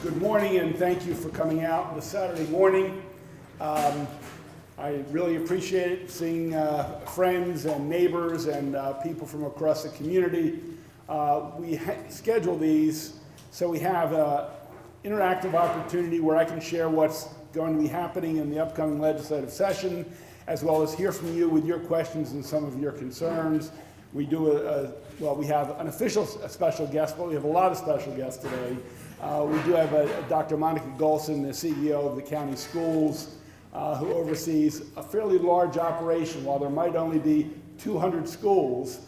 Good morning, and thank you for coming out this Saturday morning. I really appreciate it, seeing friends and neighbors and people from across the community. We schedule these so we have an interactive opportunity where I can share what's going to be happening in the upcoming legislative session, as well as hear from you with your questions and some of your concerns. We do we have an official special guest, but we have a lot of special guests today. We do have Dr. Monica Goldson, the CEO of the county schools, who oversees a fairly large operation. While there might only be 200 schools,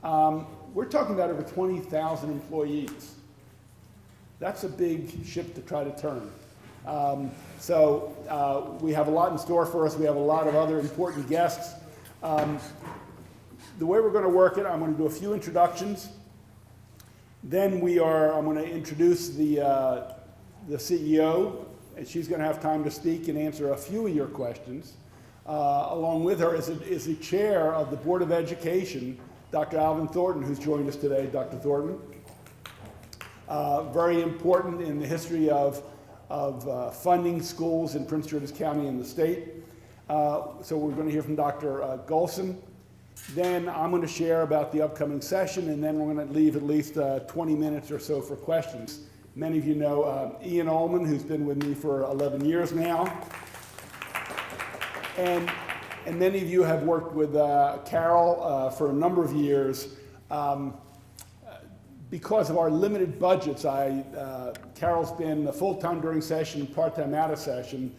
we're talking about over 20,000 employees. That's a big ship to try to turn. So we have a lot in store for us. We have a lot of other important guests. The way we're going to work it, I'm going to do a few introductions. Then I'm going to introduce the CEO, and she's going to have time to speak and answer a few of your questions. Along with her is the chair of the Board of Education, Dr. Alvin Thornton, who's joined us today. Dr. Thornton, very important in the history of funding schools in Prince George's County and the state. So we're going to hear from Dr. Goldson. Then I'm going to share about the upcoming session, and then we're going to leave at least 20 minutes or so for questions. Many of you know Ian Ullman, who's been with me for 11 years now. And many of you have worked with Carol for a number of years. Because of our limited budgets, Carol's been full-time during session, part-time out of session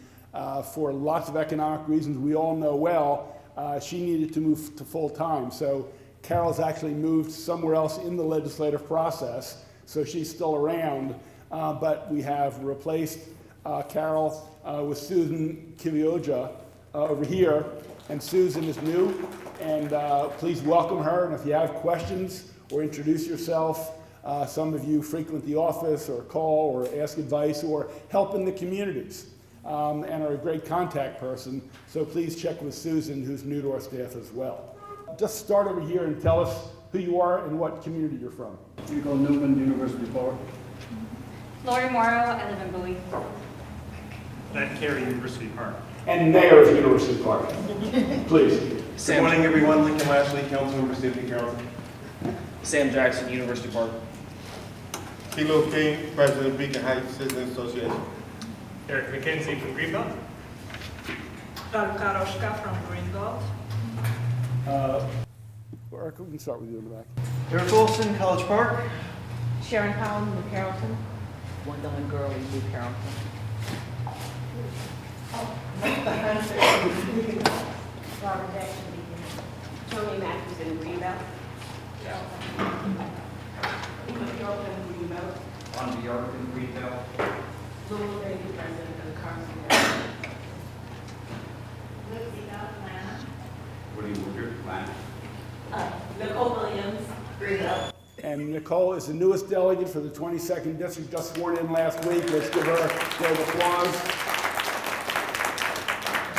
for lots of economic reasons we all know well. She needed to move to full-time, so Carol's actually moved somewhere else in the legislative process, so she's still around, but we have replaced Carol with Susan Kivioja over here, and Susan is new, and please welcome her, and if you have questions or introduce yourself, some of you frequent the office or call or ask advice or help in the communities. And are a great contact person, so please check with Susan, who's new to our staff as well. Just start over here and tell us who you are and what community you're from. Hugo Newman, University Park. Lori Morrow, I live in Bowie. Matt Carey, University Park. And Mayor of University Park. Please. Good morning, everyone. Lincoln Lashley, Councilmember City of Carrollton. Sam Jackson, University Park. Kilo King, President of Beacon Heights Citizens Association. Eric McKenzie from Greenbelt. Doug Karoshka from Greenbelt. Eric, we can start with you in the back. Eric Olson, College Park. Sharon Powell, New Carrollton. Gwendolyn Gurley, New Carrollton. Robert Jackson, Tony Matthews in Greenbelt. On New York and Greenbelt. Louisville Baby, President of the Carson. Atlanta. Woody Woodard, Atlanta. Nicole Williams, Greenbelt. And Nicole is the newest delegate for the 22nd District, just sworn in last week. Let's give her a round of applause.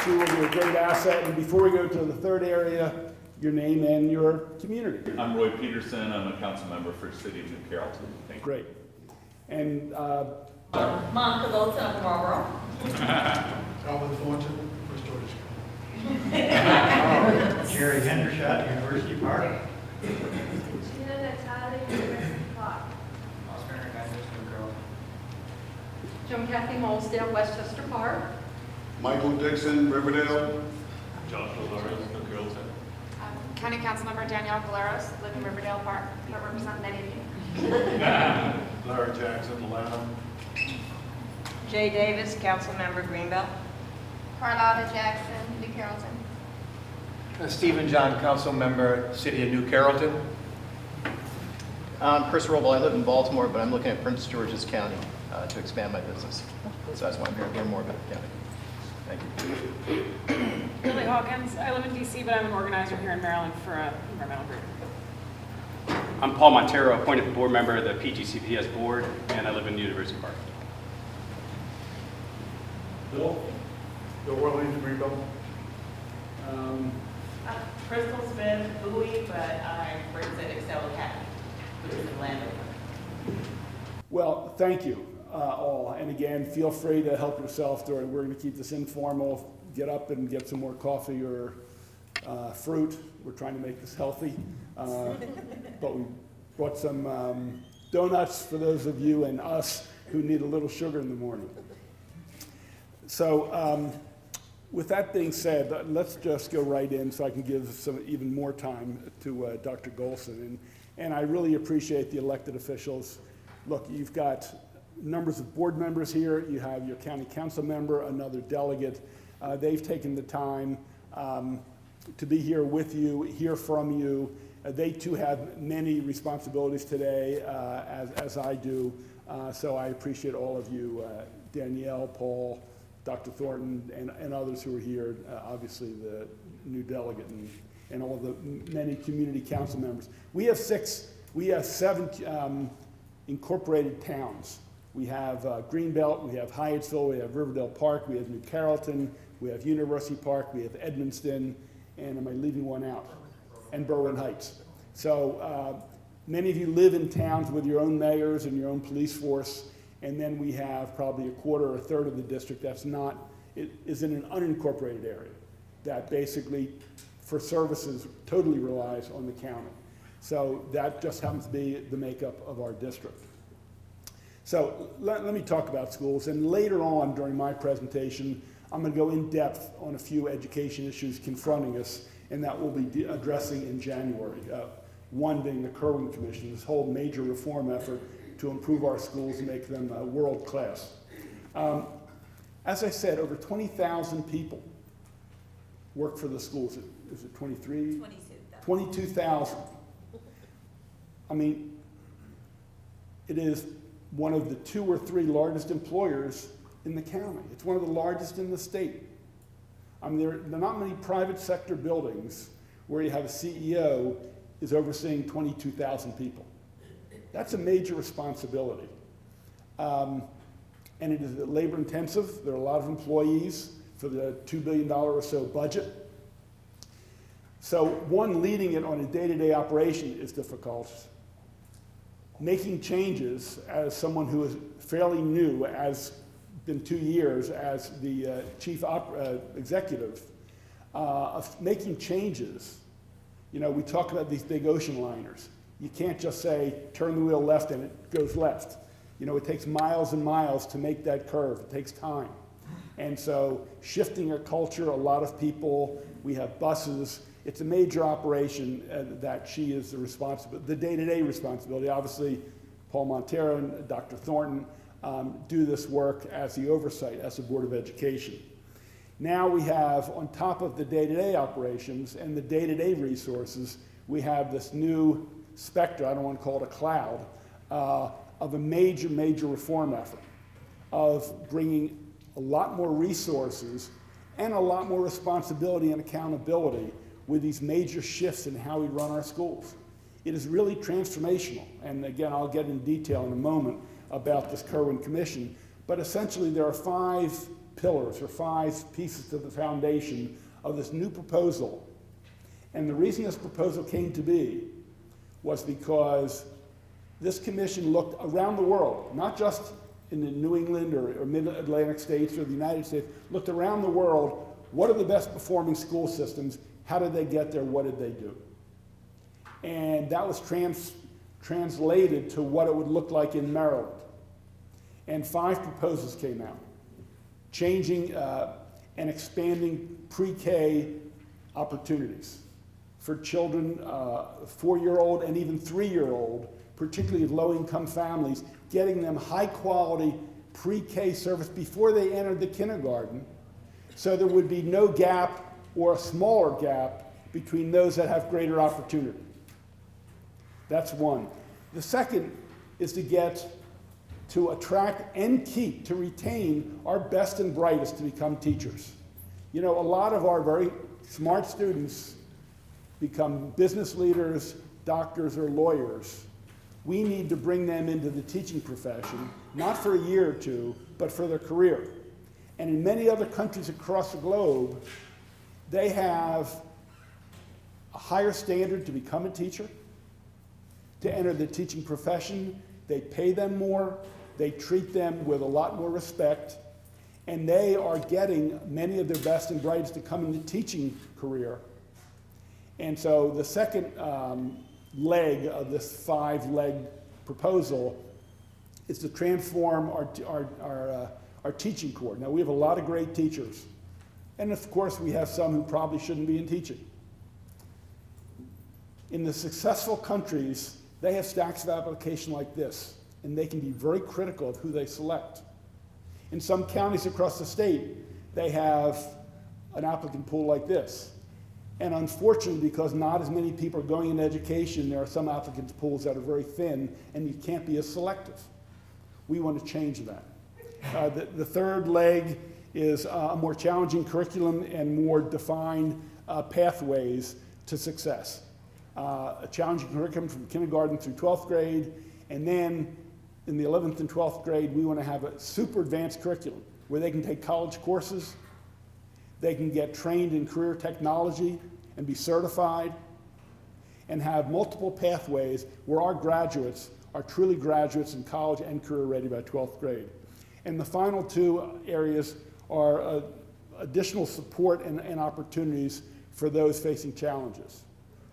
She will be a great asset. And before we go to the third area, your name and your community. I'm Roy Peterson. I'm a council member for the City of New Carrollton. Thank you. Great. And Monica Goldson from Marlboro. Alvin Thornton, Prince George's. Jerry Hendershot, University Park. Joan Kathy Molesdale, Westchester Park. Michael Dixon, Riverdale. Joshua Lawrence, New Carrollton. County Councilmember Danielle Galeros, live in Riverdale Park. I don't represent many of you. Larry Jackson, Atlanta. Jay Davis, Council Member Greenbelt. Carlotta Jackson, New Carrollton. Stephen John, Council Member, City of New Carrollton. Chris Roble, I live in Baltimore, but I'm looking at Prince George's County to expand my business. So that's why I'm here to learn more about the county. Thank you. Lily Hawkins. I live in DC, but I'm an organizer here in Maryland for an environmental group. I'm Paul Montero, appointed board member of the PGCPS board, and I live in University Park. Bill Orleans, Greenbelt. Crystal Smith, Bowie, but I represent Excel Academy, which is in Landover. well, thank you. all. And again, feel free to help yourself. We're going to keep this informal. Get up and get some more coffee or fruit. We're trying to make this healthy. But we brought some donuts for those of you and us who need a little sugar in the morning. So with that being said, let's just go right in so I can give some even more time to Dr. Goldson. And I really appreciate the elected officials. Look, you've got numbers of board members here. You have your county council member, another delegate. They've taken the time to be here with you, hear from you. They too have many responsibilities today, as I do. So I appreciate all of you, Danielle, Paul, Dr. Thornton, and others who are here, obviously the new delegate and all the many community council members. We have seven incorporated towns. We have Greenbelt, we have Hyattsville, we have Riverdale Park, we have New Carrollton, we have University Park, we have Edmonston, and am I leaving one out? And Berwyn Heights. So many of you live in towns with your own mayors and your own police force, and then we have probably a quarter or a third of the district that's not, it is in an unincorporated area that basically for services totally relies on the county. So that just happens to be the makeup of our district. So let me talk about schools, and later on during my presentation, I'm going to go in depth on a few education issues confronting us, and that we'll be addressing in January. One being the Kerwin Commission, this whole major reform effort to improve our schools and make them world class. As I said, over 20,000 people work for the schools. Is it 23? 22,000. I mean, it is one of the 2 or 3 largest employers in the county. It's one of the largest in the state. I mean, there are not many private sector buildings where you have a CEO is overseeing 22,000 people. That's a major responsibility. And it is labor intensive. There are a lot of employees for the $2 billion or so budget. So one, leading it on a day-to-day operation is difficult. Making changes as someone who is fairly new, as been 2 years as the chief executive, of making changes. You know, we talk about these big ocean liners. You can't just say, turn the wheel left and it goes left. You know, it takes miles and miles to make that curve. It takes time. And so shifting a culture, a lot of people, we have buses. It's a major operation that she is the day-to-day responsibility. Obviously, Paul Montero and Dr. Thornton do this work as the oversight, as the Board of Education. Now we have, on top of the day-to-day operations and the day-to-day resources, we have this new specter, I don't want to call it a cloud, of a major, major reform effort of bringing a lot more resources and a lot more responsibility and accountability with these major shifts in how we run our schools. It is really transformational. And again, I'll get in detail in a moment about this Kerwin Commission, but essentially there are 5 pillars or 5 pieces to the foundation of this new proposal. And the reason this proposal came to be was because this commission looked around the world, not just in the New England or mid-Atlantic states or the United States, looked around the world, what are the best performing school systems? How did they get there? What did they do? And that was translated to what it would look like in Maryland. And 5 proposals came out, changing and expanding pre-K opportunities for children, 4-year-old and even 3-year-old, particularly low-income families, getting them high-quality pre-K service before they entered the kindergarten, so there would be no gap or a smaller gap between those that have greater opportunity. That's one. The second is to attract and keep, to retain our best and brightest to become teachers. You know, a lot of our very smart students become business leaders, doctors, or lawyers. We need to bring them into the teaching profession, not for a year or 2, but for their career. And in many other countries across the globe, they have a higher standard to become a teacher, to enter the teaching profession. They pay them more. They treat them with a lot more respect, and they are getting many of their best and brightest to come into teaching career. And so the second leg of this 5-leg proposal is to transform our teaching corps. Now, we have a lot of great teachers, and of course we have some who probably shouldn't be in teaching. In the successful countries, they have stacks of application like this, and they can be very critical of who they select. In some counties across the state, they have an applicant pool like this. And unfortunately, because not as many people are going into education, there are some applicant pools that are very thin, and you can't be as selective. We want to change that. The third leg is a more challenging curriculum and more defined pathways to success. A challenging curriculum from kindergarten through 12th grade, and then in the 11th and 12th grade, we want to have a super advanced curriculum where they can take college courses, they can get trained in career technology and be certified, and have multiple pathways where our graduates are truly graduates in college and career ready by 12th grade. And the final two areas are additional support and opportunities for those facing challenges,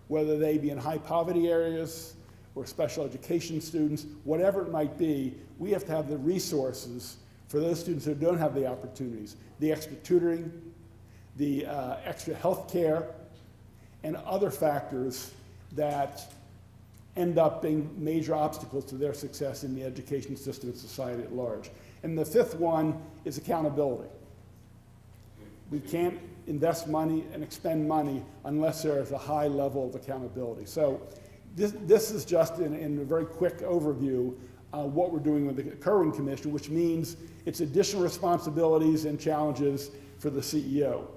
whether they be in high poverty areas or special education students, whatever it might be. We have to have the resources for those students who don't have the opportunities, the extra tutoring, the extra health care, and other factors that end up being major obstacles to their success in the education system and society at large. And the fifth one is accountability. We can't invest money and expend money unless there is a high level of accountability. So this is just in a very quick overview what we're doing with the Kerwin Commission, which means it's additional responsibilities and challenges for the CEO.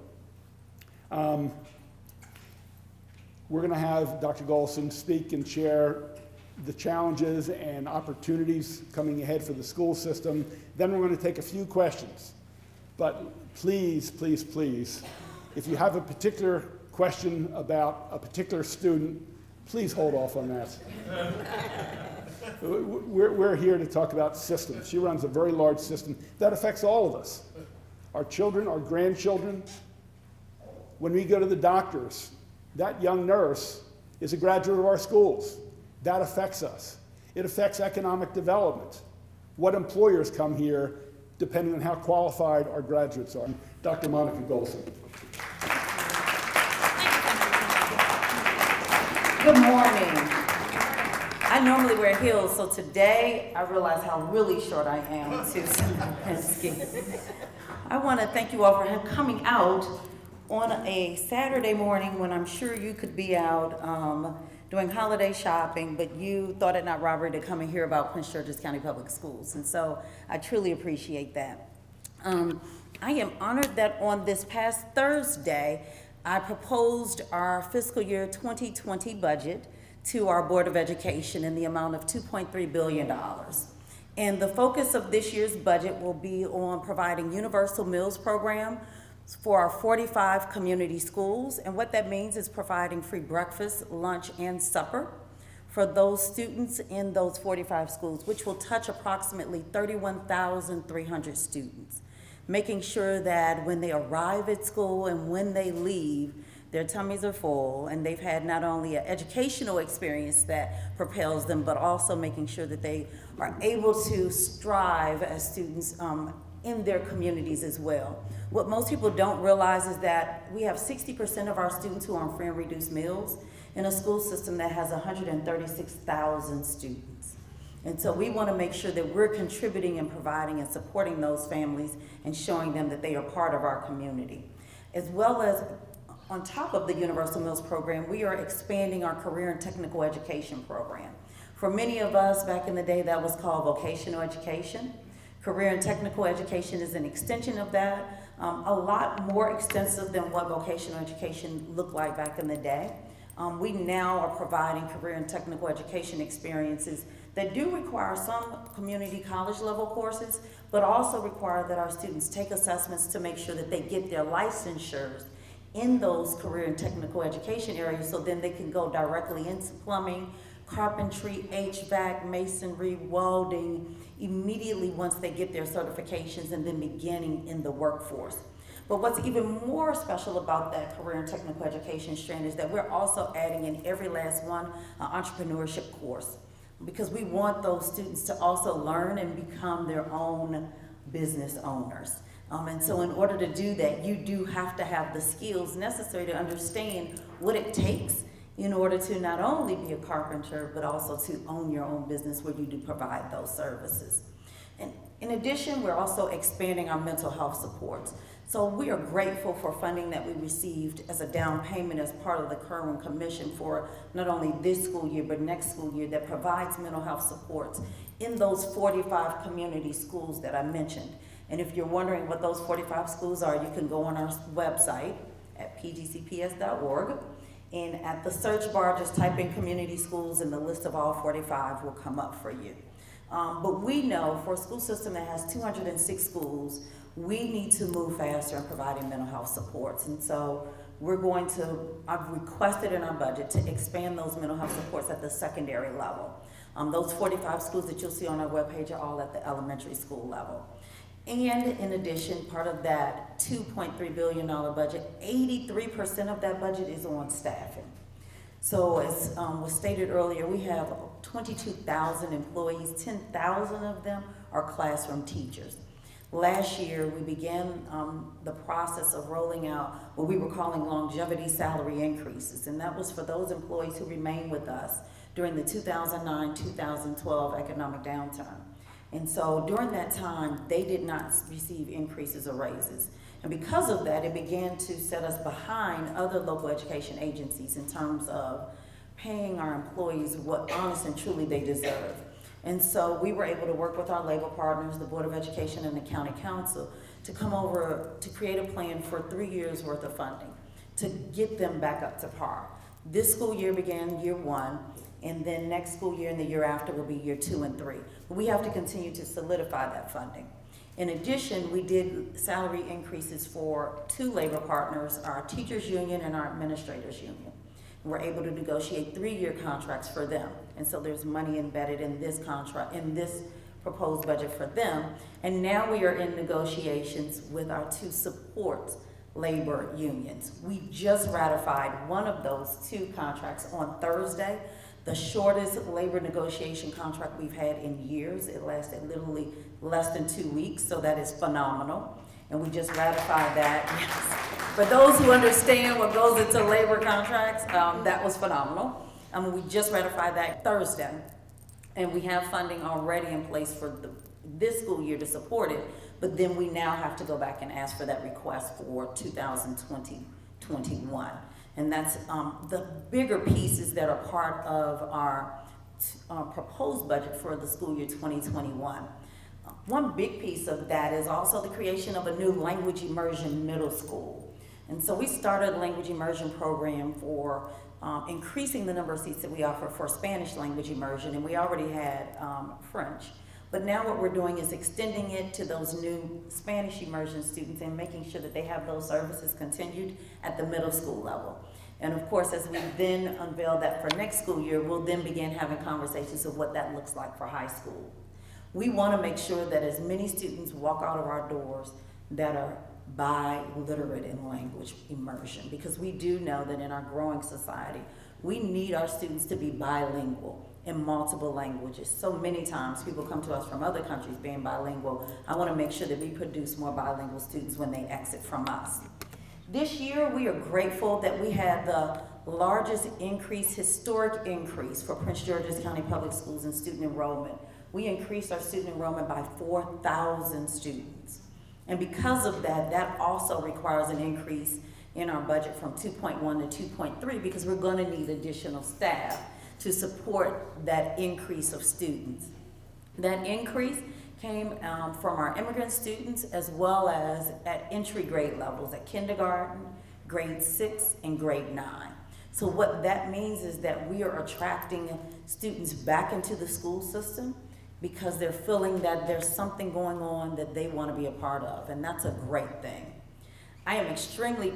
We're going to have Dr. Goldson speak and share the challenges and opportunities coming ahead for the school system. Then we're going to take a few questions. But please, please, please, if you have a particular question about a particular student, please hold off on that. We're here to talk about systems. She runs a very large system that affects all of us. Our children, our grandchildren. When we go to the doctors, that young nurse is a graduate of our schools. That affects us. It affects economic development. What employers come here, depending on how qualified our graduates are. Dr. Monica Goldson. Good morning. I normally wear heels, so today I realize how really short I am to Senator Pinsky. I want to thank you all for coming out on a Saturday morning when I'm sure you could be out doing holiday shopping, but you thought it not robbery to come and hear about Prince George's County Public Schools, and so I truly appreciate that. I am honored that on this past Thursday, I proposed our fiscal year 2020 budget to our Board of Education in the amount of $2.3 billion. And the focus of this year's budget will be on providing universal meals program for our 45 community schools. And what that means is providing free breakfast, lunch, and supper for those students in those 45 schools, which will touch approximately 31,300 students. Making sure that when they arrive at school and when they leave, their tummies are full and they've had not only an educational experience that propels them, but also making sure that they are able to strive as students in their communities as well. What most people don't realize is that we have 60% of our students who are on free and reduced meals in a school system that has 136,000 students. And so we want to make sure that we're contributing and providing and supporting those families and showing them that they are part of our community. As well as on top of the Universal Meals program, we are expanding our career and technical education program. For many of us back in the day, that was called vocational education. Career and technical education is an extension of that, a lot more extensive than what vocational education looked like back in the day. We now are providing career and technical education experiences that do require some community college level courses, but also require that our students take assessments to make sure that they get their licensures in those career and technical education areas, so then they can go directly into plumbing, carpentry, HVAC, masonry, welding, immediately once they get their certifications and then beginning in the workforce. But what's even more special about that career and technical education strand is that we're also adding in every last one an entrepreneurship course, because we want those students to also learn and become their own business owners. And so in order to do that, you do have to have the skills necessary to understand what it takes in order to not only be a carpenter, but also to own your own business where you do provide those services. And in addition, we're also expanding our mental health supports. So we are grateful for funding that we received as a down payment as part of the Kerwin Commission for not only this school year, but next school year, that provides mental health supports in those 45 community schools that I mentioned. And if you're wondering what those 45 schools are, you can go on our website at pgcps.org, and at the search bar, just type in community schools and the list of all 45 will come up for you. But we know for a school system that has 206 schools, we need to move faster in providing mental health supports. And so I've requested in our budget to expand those mental health supports at the secondary level. Those 45 schools that you'll see on our webpage are all at the elementary school level. And in addition, part of that $2.3 billion budget, 83% of that budget is on staffing. So as was stated earlier, we have 22,000 employees, 10,000 of them are classroom teachers. Last year, we began the process of rolling out what we were calling longevity salary increases, and that was for those employees who remained with us during the 2009-2012 economic downturn. And so during that time, they did not receive increases or raises. And because of that, it began to set us behind other local education agencies in terms of paying our employees what honest and truly they deserve. And so we were able to work with our labor partners, the Board of Education and the County Council, to come over to create a plan for 3 years worth of funding to get them back up to par. This school year began year 1, and then next school year and the year after will be year 2 and 3. But we have to continue to solidify that funding. In addition, we did salary increases for 2 labor partners, our teachers union and our administrators union. We're able to negotiate 3-year contracts for them. And so there's money embedded in this contract, in this proposed budget for them. And now we are in negotiations with our 2 support labor unions. We just ratified one of those 2 contracts on Thursday, the shortest labor negotiation contract we've had in years. It lasted literally less than 2 weeks, so that is phenomenal. And we just ratified that. Yes. For those who understand what goes into labor contracts, that was phenomenal. We just ratified that Thursday, and we have funding already in place for this school year to support it, but then we now have to go back and ask for that request for 2020-21. And that's the bigger pieces that are part of our proposed budget for the school year 2021. One big piece of that is also the creation of a new language immersion middle school. And so we started a language immersion program for increasing the number of seats that we offer for Spanish language immersion, and we already had French. But now what we're doing is extending it to those new Spanish immersion students and making sure that they have those services continued at the middle school level. And of course, as we then unveil that for next school year, we'll then begin having conversations of what that looks like for high school. We want to make sure that as many students walk out of our doors that are biliterate in language immersion, because we do know that in our growing society, we need our students to be bilingual in multiple languages. So many times people come to us from other countries being bilingual. I want to make sure that we produce more bilingual students when they exit from us. This year, we are grateful that we had the largest historic increase for Prince George's County Public Schools in student enrollment. We increased our student enrollment by 4,000 students. And because of that, that also requires an increase in our budget from 2.1 to 2.3, because we're going to need additional staff to support that increase of students. That increase came from our immigrant students as well as at entry grade levels, at kindergarten, grade 6, and grade 9. So what that means is that we are attracting students back into the school system because they're feeling that there's something going on that they want to be a part of, and that's a great thing. I am extremely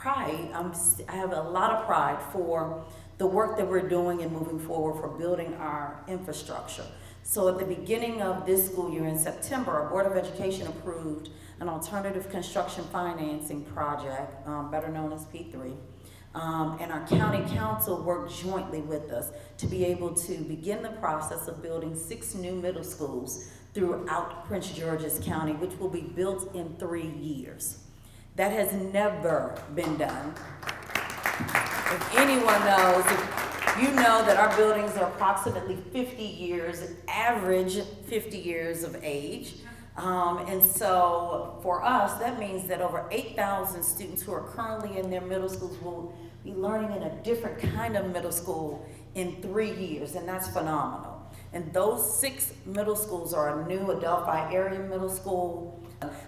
I have a lot of pride for the work that we're doing and moving forward for building our infrastructure. So at the beginning of this school year in September, our Board of Education approved an alternative construction financing project, better known as P3. And our county council worked jointly with us to be able to begin the process of building 6 new middle schools throughout Prince George's County, which will be built in 3 years. That has never been done. If anyone knows, you know that our buildings are approximately 50 years, average 50 years of age. And so for us, that means that over 8,000 students who are currently in their middle schools will be learning in a different kind of middle school in 3 years, and that's phenomenal. And those 6 middle schools are a new Adelphi area middle school,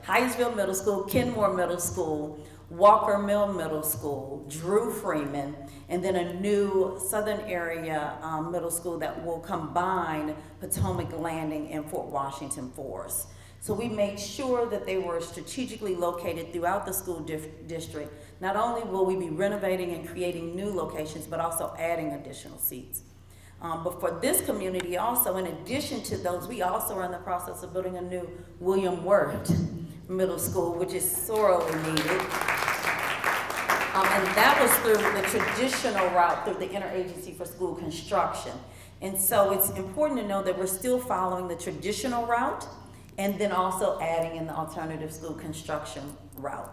Hyattsville Middle School, Kenmore Middle School, Walker Mill Middle School, Drew Freeman, and then a new Southern area middle school that will combine Potomac Landing and Fort Washington Forest. So we made sure that they were strategically located throughout the school district. Not only will we be renovating and creating new locations, but also adding additional seats. But for this community also, in addition to those, we also are in the process of building a new William Wirt Middle School, which is sorely needed. And that was through the traditional route, through the Interagency for School Construction. And so it's important to know that we're still following the traditional route and then also adding in the alternative school construction route.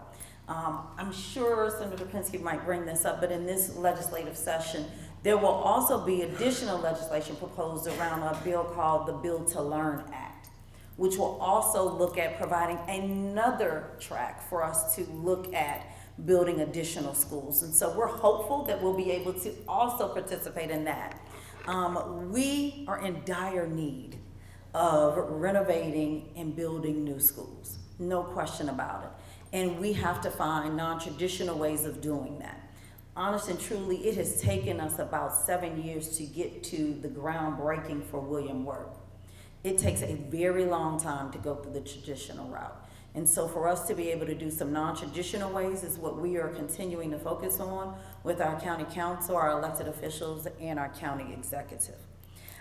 I'm sure Senator Pinsky might bring this up, but in this legislative session, there will also be additional legislation proposed around a bill called the Build to Learn Act, which will also look at providing another track for us to look at building additional schools. And so we're hopeful that we'll be able to also participate in that. We are in dire need of renovating and building new schools, no question about it. And we have to find non-traditional ways of doing that. Honest and truly, it has taken us about 7 years to get to the groundbreaking for William Wirt. It takes a very long time to go through the traditional route. And so for us to be able to do some non-traditional ways is what we are continuing to focus on with our county council, our elected officials, and our county executive.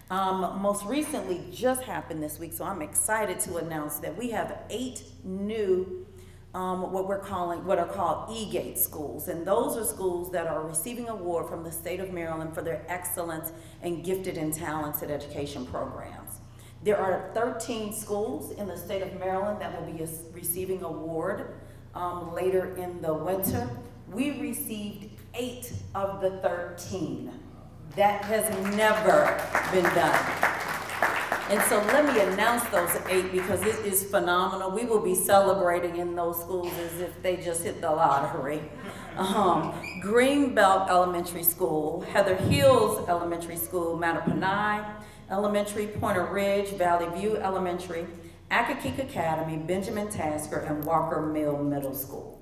Most recently just happened this week, so I'm excited to announce that we have 8 new what are called E-Gate schools. And those are schools that are receiving an award from the state of Maryland for their excellence and gifted and talented education programs. There are 13 schools in the state of Maryland that will be receiving an award later in the winter. We received 8 of the 13. That has never been done. And so let me announce those 8 because it is phenomenal. We will be celebrating in those schools as if they just hit the lottery. Greenbelt Elementary School, Heather Hills Elementary School, Mattapanai Elementary, Pointer Ridge, Valley View Elementary, Accokeek Academy, Benjamin Tasker, and Walker Mill Middle School.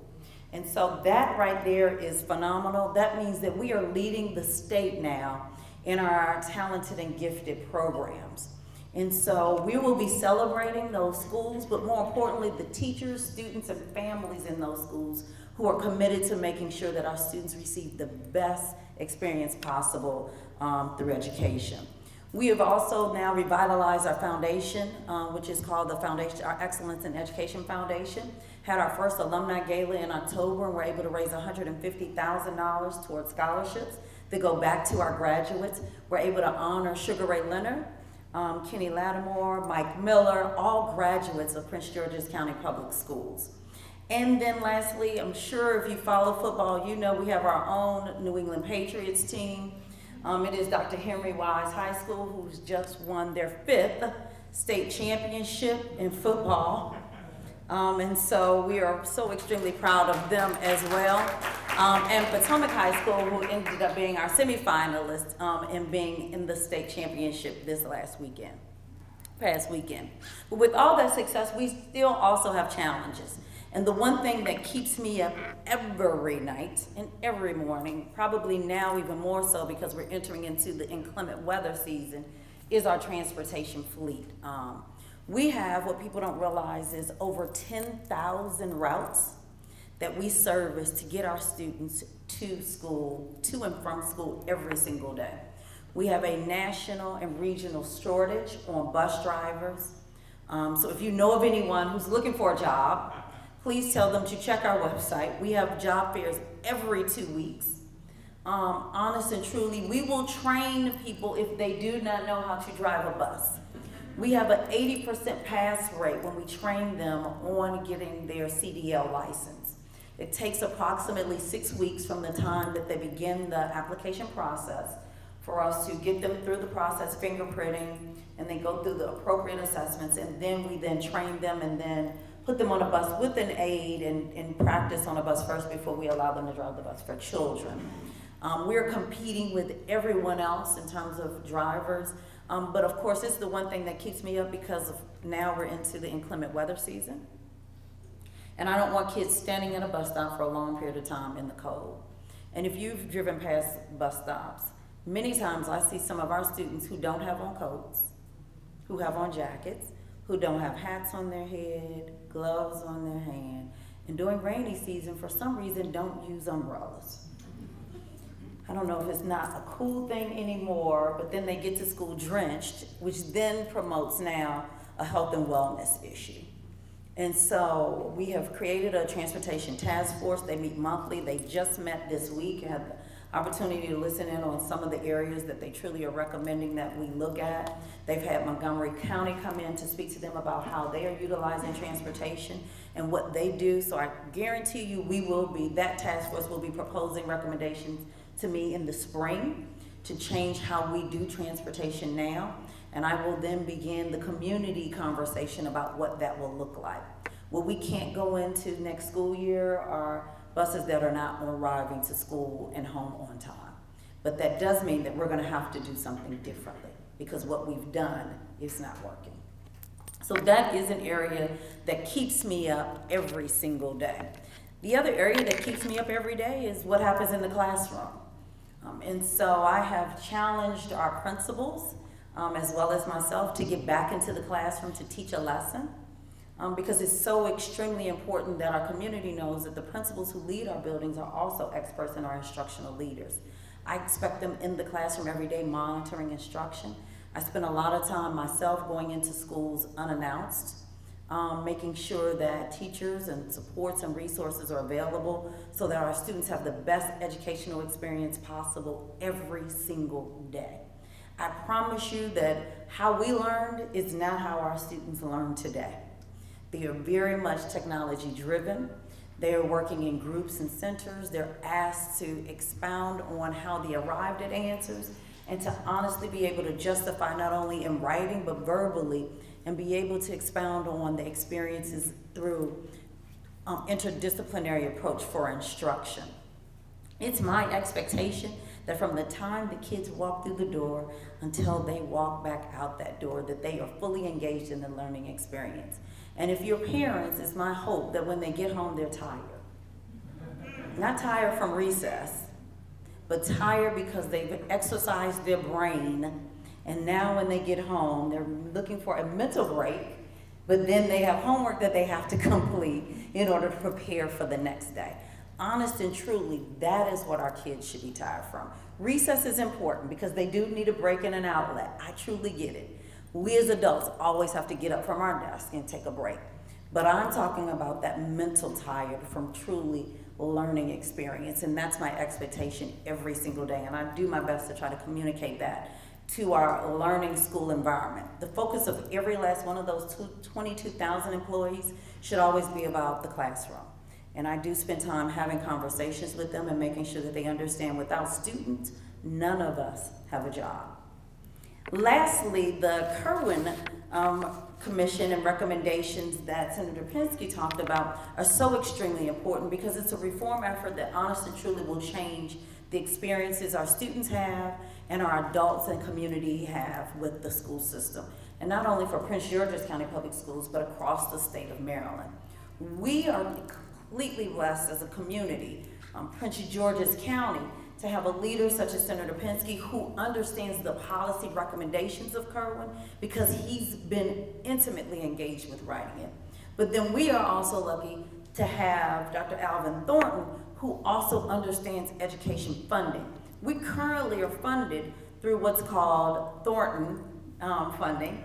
And so that right there is phenomenal. That means that we are leading the state now in our talented and gifted programs. And so we will be celebrating those schools, but more importantly, the teachers, students, and families in those schools who are committed to making sure that our students receive the best experience possible through education. We have also now revitalized our foundation, which is called the Foundation, our Excellence in Education Foundation. Had our first alumni gala in October, and we're able to raise $150,000 towards scholarships that go back to our graduates. We're able to honor Sugar Ray Leonard, Kenny Lattimore, Mike Miller, all graduates of Prince George's County Public Schools. And then lastly, I'm sure if you follow football, you know we have our own New England Patriots team. It is Dr. Henry Wise High School, who's just won their 5th state championship in football. And so we are so extremely proud of them as well. And Potomac High School, who ended up being our semifinalist and being in the state championship this past weekend. But with all that success, we still also have challenges. And the one thing that keeps me up every night and every morning, probably now even more so because we're entering into the inclement weather season, is our transportation fleet. We have, what people don't realize is over 10,000 routes that we service to get our students to school, to and from school every single day. We have a national and regional shortage on bus drivers. So if you know of anyone who's looking for a job, please tell them to check our website. We have job fairs every 2 weeks. Honest and truly, we will train people if they do not know how to drive a bus. We have an 80% pass rate when we train them on getting their CDL license. It takes approximately 6 weeks from the time that they begin the application process for us to get them through the process, fingerprinting, and they go through the appropriate assessments, and then we then train them and then put them on a bus with an aide and practice on a bus first before we allow them to drive the bus for children. We're competing with everyone else in terms of drivers, but of course it's the one thing that keeps me up because of now we're into the inclement weather season. And I don't want kids standing in a bus stop for a long period of time in the cold. And if you've driven past bus stops, many times I see some of our students who don't have on coats, who have on jackets, who don't have hats on their head, gloves on their hand, and during rainy season, for some reason, don't use umbrellas. I don't know if it's not a cool thing anymore, but then they get to school drenched, which then promotes now a health and wellness issue. And so we have created a transportation task force. They meet monthly. They just met this week and had the opportunity to listen in on some of the areas that they truly are recommending that we look at. They've had Montgomery County come in to speak to them about how they are utilizing transportation and what they do. So I guarantee you that task force will be proposing recommendations to me in the spring to change how we do transportation now. And I will then begin the community conversation about what that will look like. What we can't go into next school year are buses that are not arriving to school and home on time. But that does mean that we're gonna have to do something differently because what we've done is not working. So that is an area that keeps me up every single day. The other area that keeps me up every day is what happens in the classroom. And so I have challenged our principals as well as myself to get back into the classroom to teach a lesson because it's so extremely important that our community knows that the principals who lead our buildings are also experts and are instructional leaders. I expect them in the classroom every day monitoring instruction. I spend a lot of time myself going into schools unannounced, making sure that teachers and supports and resources are available so that our students have the best educational experience possible every single day. I promise you that how we learned is not how our students learn today. They are very much technology driven. They are working in groups and centers. They're asked to expound on how they arrived at answers and to honestly be able to justify not only in writing but verbally and be able to expound on the experiences through interdisciplinary approach for instruction. It's my expectation that from the time the kids walk through the door until they walk back out that door, that they are fully engaged in the learning experience. And if you're parents, it's my hope that when they get home, they're tired. Not tired from recess, but tired because they've exercised their brain, and now when they get home, they're looking for a mental break, but then they have homework that they have to complete in order to prepare for the next day. Honest and truly, that is what our kids should be tired from. Recess is important because they do need a break and an outlet. I truly get it. We as adults always have to get up from our desk and take a break. But I'm talking about that mental tired from truly learning experience, and that's my expectation every single day, and I do my best to try to communicate that to our learning school environment. The focus of every last one of those 22,000 employees should always be about the classroom. And I do spend time having conversations with them and making sure that they understand without students, none of us have a job. Lastly, the Kerwin Commission and recommendations that Senator Pinsky talked about are so extremely important because it's a reform effort that honest and truly will change the experiences our students have and our adults and community have with the school system. And not only for Prince George's County Public Schools, but across the state of Maryland. We are completely blessed as a community, Prince George's County, to have a leader such as Senator Pinsky who understands the policy recommendations of Kerwin because he's been intimately engaged with writing it. But then we are also lucky to have Dr. Alvin Thornton, who also understands education funding. We currently are funded through what's called Thornton funding.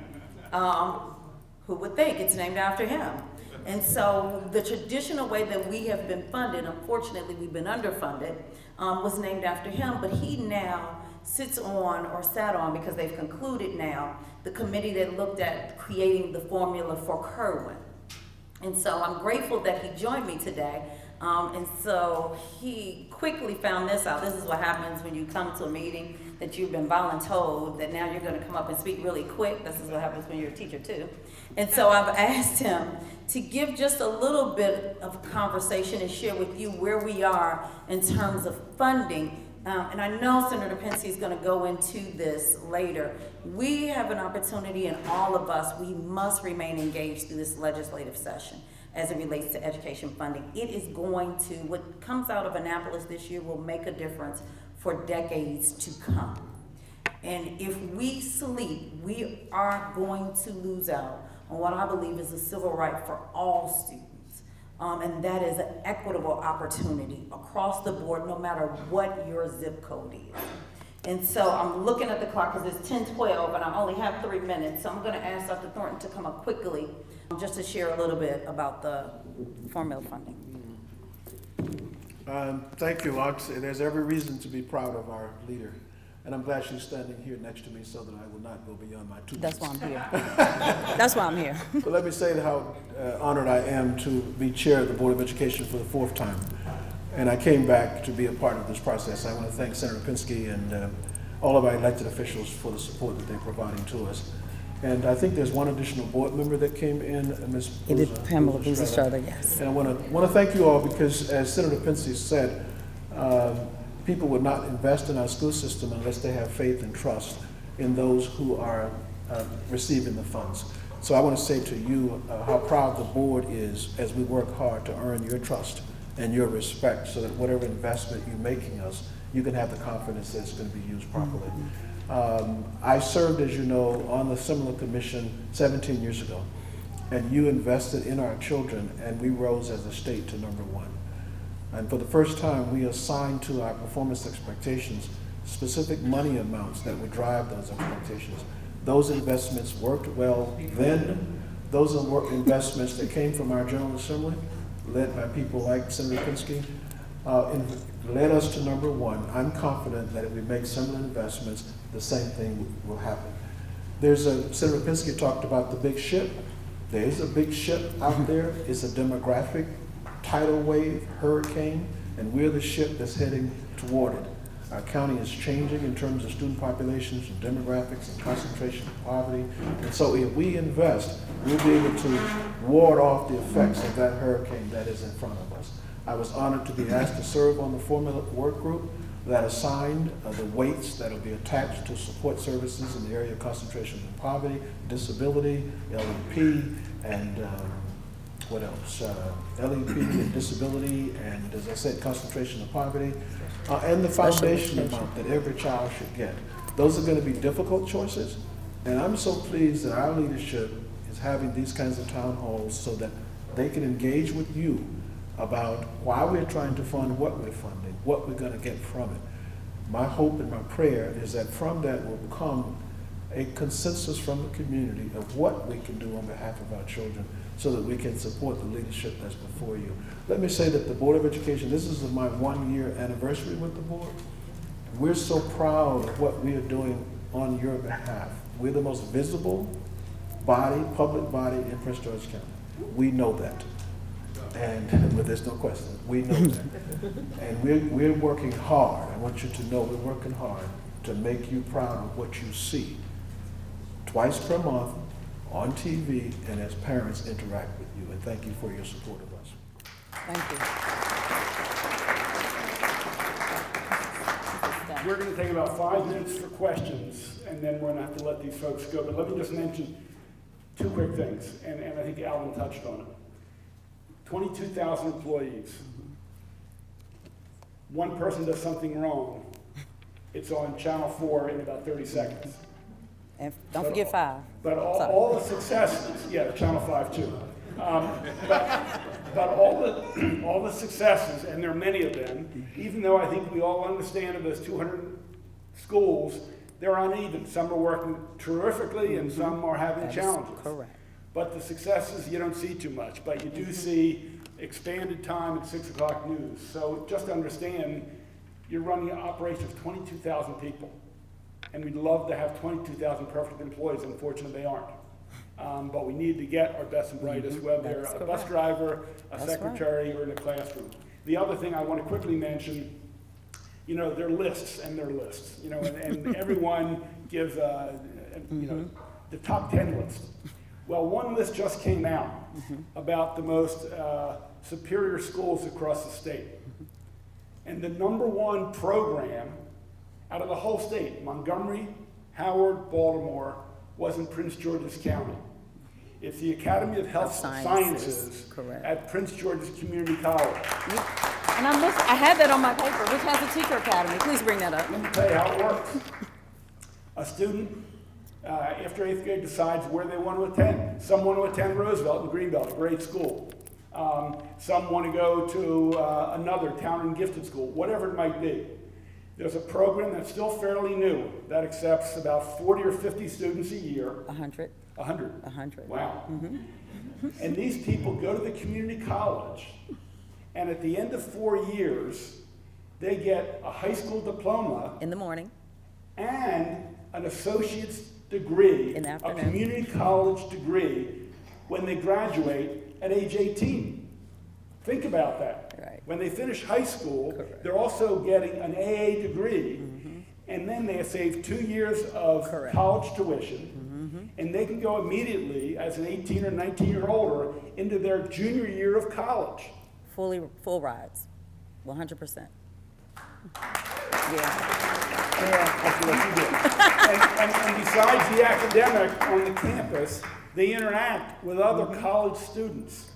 Who would think it's named after him? And so the traditional way that we have been funded, unfortunately we've been underfunded, was named after him, but he now sits on, or sat on, because they've concluded now, the committee that looked at creating the formula for Kerwin. And so I'm grateful that he joined me today. And so he quickly found this out. This is what happens when you come to a meeting that you've been voluntold that now you're going to come up and speak really quick. This is what happens when you're a teacher too. And so I've asked him to give just a little bit of conversation and share with you where we are in terms of funding. And I know Senator Pinsky is going to go into this later. We have an opportunity, and all of us, we must remain engaged through this legislative session as it relates to education funding. It is going to, what comes out of Annapolis this year will make a difference for decades to come. And if we sleep, we are going to lose out on what I believe is a civil right for all students. And that is an equitable opportunity across the board, no matter what your zip code is. And so I'm looking at the clock because it's 10:12 and I only have 3 minutes. So I'm going to ask Dr. Thornton to come up quickly just to share a little bit about the formula funding. Thank you. There's every reason to be proud of our leader. And I'm glad she's standing here next to me so that I will not go beyond my 2 minutes. That's why I'm here. That's why I'm here. But let me say how honored I am to be chair of the Board of Education for the 4th time. And I came back to be a part of this process. I want to thank Senator Pinsky and all of our elected officials for the support that they're providing to us. And I think there's one additional board member that came in, Ms. Pamela Buza-Strother, yes. And I want to thank you all because, as Senator Pinsky said, people would not invest in our school system unless they have faith and trust in those who are receiving the funds. So I want to say to you how proud the board is as we work hard to earn your trust and your respect so that whatever investment you're making us, you can have the confidence that it's going to be used properly. I served, as you know, on the similar commission 17 years ago, and you invested in our children, and we rose as a state to #1. And for the first time, we assigned to our performance expectations specific money amounts that would drive those expectations. Those investments worked well then. Those are investments that came from our General Assembly, led by people like Senator Pinsky, led us to #1. I'm confident that if we make similar investments, the same thing will happen. Senator Pinsky talked about the big ship. There is a big ship out there. It's a demographic tidal wave, hurricane, and we're the ship that's heading toward it. Our county is changing in terms of student populations and demographics and concentration of poverty. And so if we invest, we'll be able to ward off the effects of that hurricane that is in front of us. I was honored to be asked to serve on the formula work group that assigned the weights that will be attached to support services in the area of concentration of poverty, disability, LEP, and what else? LEP and disability, and as I said, concentration of poverty, and the foundation amount that every child should get. Those are going to be difficult choices, and I'm so pleased that our leadership is having these kinds of town halls so that they can engage with you about why we're trying to fund what we're funding, what we're going to get from it. My hope and my prayer is that from that will come a consensus from the community of what we can do on behalf of our children so that we can support the leadership that's before you. Let me say that the Board of Education, this is my 1-year anniversary with the board. We're so proud of what we are doing on your behalf. We're the most visible body, public body in Prince George County. We know that. And well, there's no question, we know that. And we're working hard. I want you to know we're working hard to make you proud of what you see twice per month on TV and as parents interact with you. And thank you for your support of us. Thank you. We're going to take about 5 minutes for questions, and then we're going to have to let these folks go. But let me just mention 2 quick things, and I think Alvin touched on it. 22,000 employees. One person does something wrong, it's on Channel 4 in about 30 seconds. And don't forget 5. But all the successes, yeah, Channel 5 too. But all the successes, and there are many of them, even though I think we all understand of those 200 schools, they're uneven. Some are working terrifically and some are having challenges. Correct. But the successes you don't see too much, but you do see expanded time at 6 o'clock news. So just understand, you're running an operation of 22,000 people. And we'd love to have 22,000 perfect employees. Unfortunately, they aren't. But we need to get our best and brightest, whether they're a bus driver, a secretary, or in a classroom. The other thing I want to quickly mention, you know, there are lists and there are lists, you know, and everyone gives, you know, the top 10 list. Well, one list just came out about the most superior schools across the state. And the #1 program out of the whole state, Montgomery, Howard, Baltimore, was in Prince George's County. It's the Academy of Health Sciences at Prince George's Community College. And I had that on my paper, which has a teacher academy. Please bring that up. Let me tell you how it works. A student, after 8th grade, decides where they want to attend. Some want to attend Roosevelt in Greenbelt, a great school. Some want to go to another town and gifted school, whatever it might be. There's a program that's still fairly new that accepts about 40 or 50 students a year. 100. 100. 100. Wow. And these people go to the community college, and at the end of 4 years, they get a high school diploma. In the morning. And an associate's degree, In the afternoon. a community college degree, when they graduate at age 18. Think about that. Right. When they finish high school, they're also getting an AA degree, and then they have saved 2 years of college tuition, and they can go immediately, as an 18 or 19-year-old, into their junior year of college. Full rides, 100%. That's what you do. And besides the academic on the campus, they interact with other college students.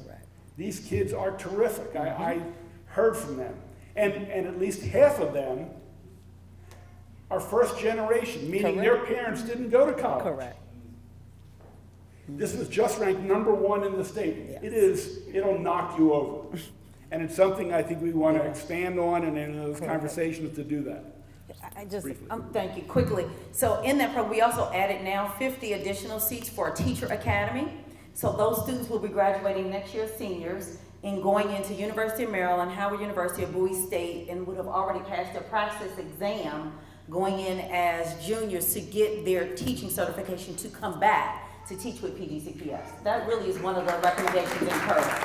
These kids are terrific. I heard from them. And at least half of them are first generation, meaning their parents didn't go to college. Correct. This was just ranked #1 in the state. Yes. It'll knock you over. And it's something I think we want to expand on, and in those conversations to do that. Thank you, quickly. So in that program, we also added now 50 additional seats for a teacher academy. So those students will be graduating next year as seniors and going into University of Maryland, Howard University, or Bowie State, and would have already passed their praxis exam going in as juniors to get their teaching certification to come back to teach with PGCPS. That really is one of the recommendations in program.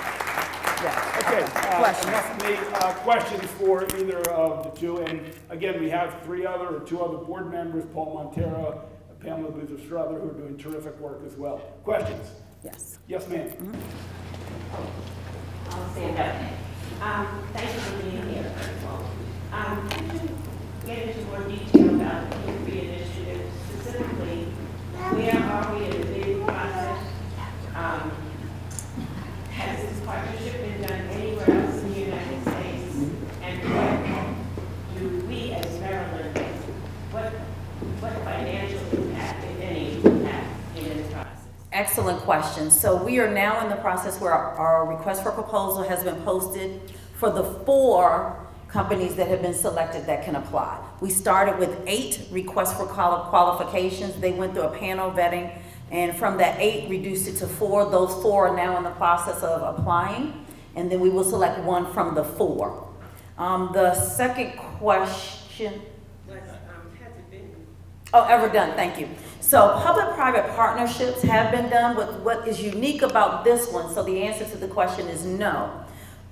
Yeah. Okay, Questions? enough of me. Questions for either of the two. And again, we have 2 other board members, Paul Montero, Pamela Boozer-Strother, who are doing terrific work as well. Questions? Yes. Yes, ma'am. I'll stand up. Thank you for being here, first of all. Could you get into more detail about the Hickory initiative, specifically, where are we in the bidding process? Has this partnership been done anywhere else in the United States? And what do we as Maryland, what financial impact, if any, have in this process? Excellent question. So we are now in the process where our request for proposal has been posted for the 4 companies that have been selected that can apply. We started with 8 requests for qualifications. They went through a panel vetting, and from that 8 reduced it to 4. Those 4 are now in the process of applying, and then we will select 1 from the 4. The second question. Has it been? Oh, ever done, thank you. So public-private partnerships have been done. What is unique about this one, so the answer to the question is no.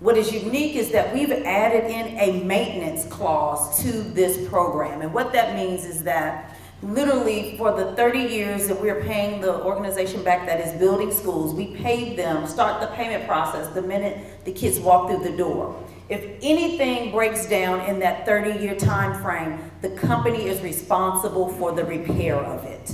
What is unique is that we've added in a maintenance clause to this program. And what that means is that literally for the 30 years that we're paying the organization back that is building schools, we paid them, start the payment process the minute the kids walk through the door. If anything breaks down in that 30-year time frame, the company is responsible for the repair of it.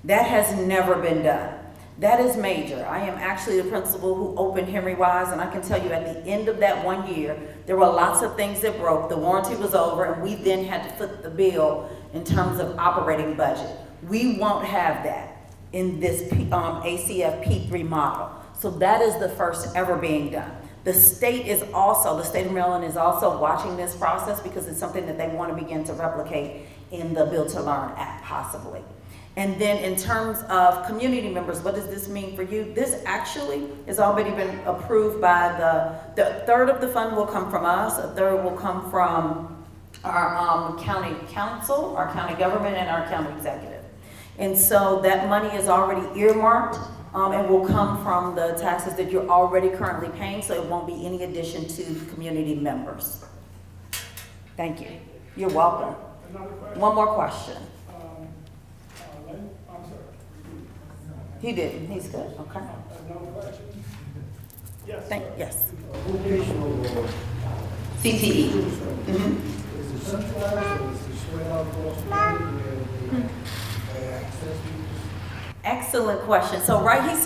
That has never been done. That is major. I am actually the principal who opened Henry Wise, and I can tell you at the end of that 1 year, there were lots of things that broke. The warranty was over, and we then had to foot the bill in terms of operating budget. We won't have that in this ACF P3 model. So that is the first ever being done. The state of Maryland is also watching this process because it's something that they want to begin to replicate in the Build to Learn Act possibly. And then in terms of community members, what does this mean for you? This actually has already been approved by the third of the fund will come from us, a third will come from our county council, our county government, and our county executive. And so that money is already earmarked and will come from the taxes that you're already currently paying, so it won't be any addition to community members. Thank you. You're welcome. Another question? One more question. Lynn? I'm sorry. He didn't. He's good. Okay. Another question? Yes. Yes. Vocational CTE. Is it centralized or is it spread out across the county where they access people? Excellent question. So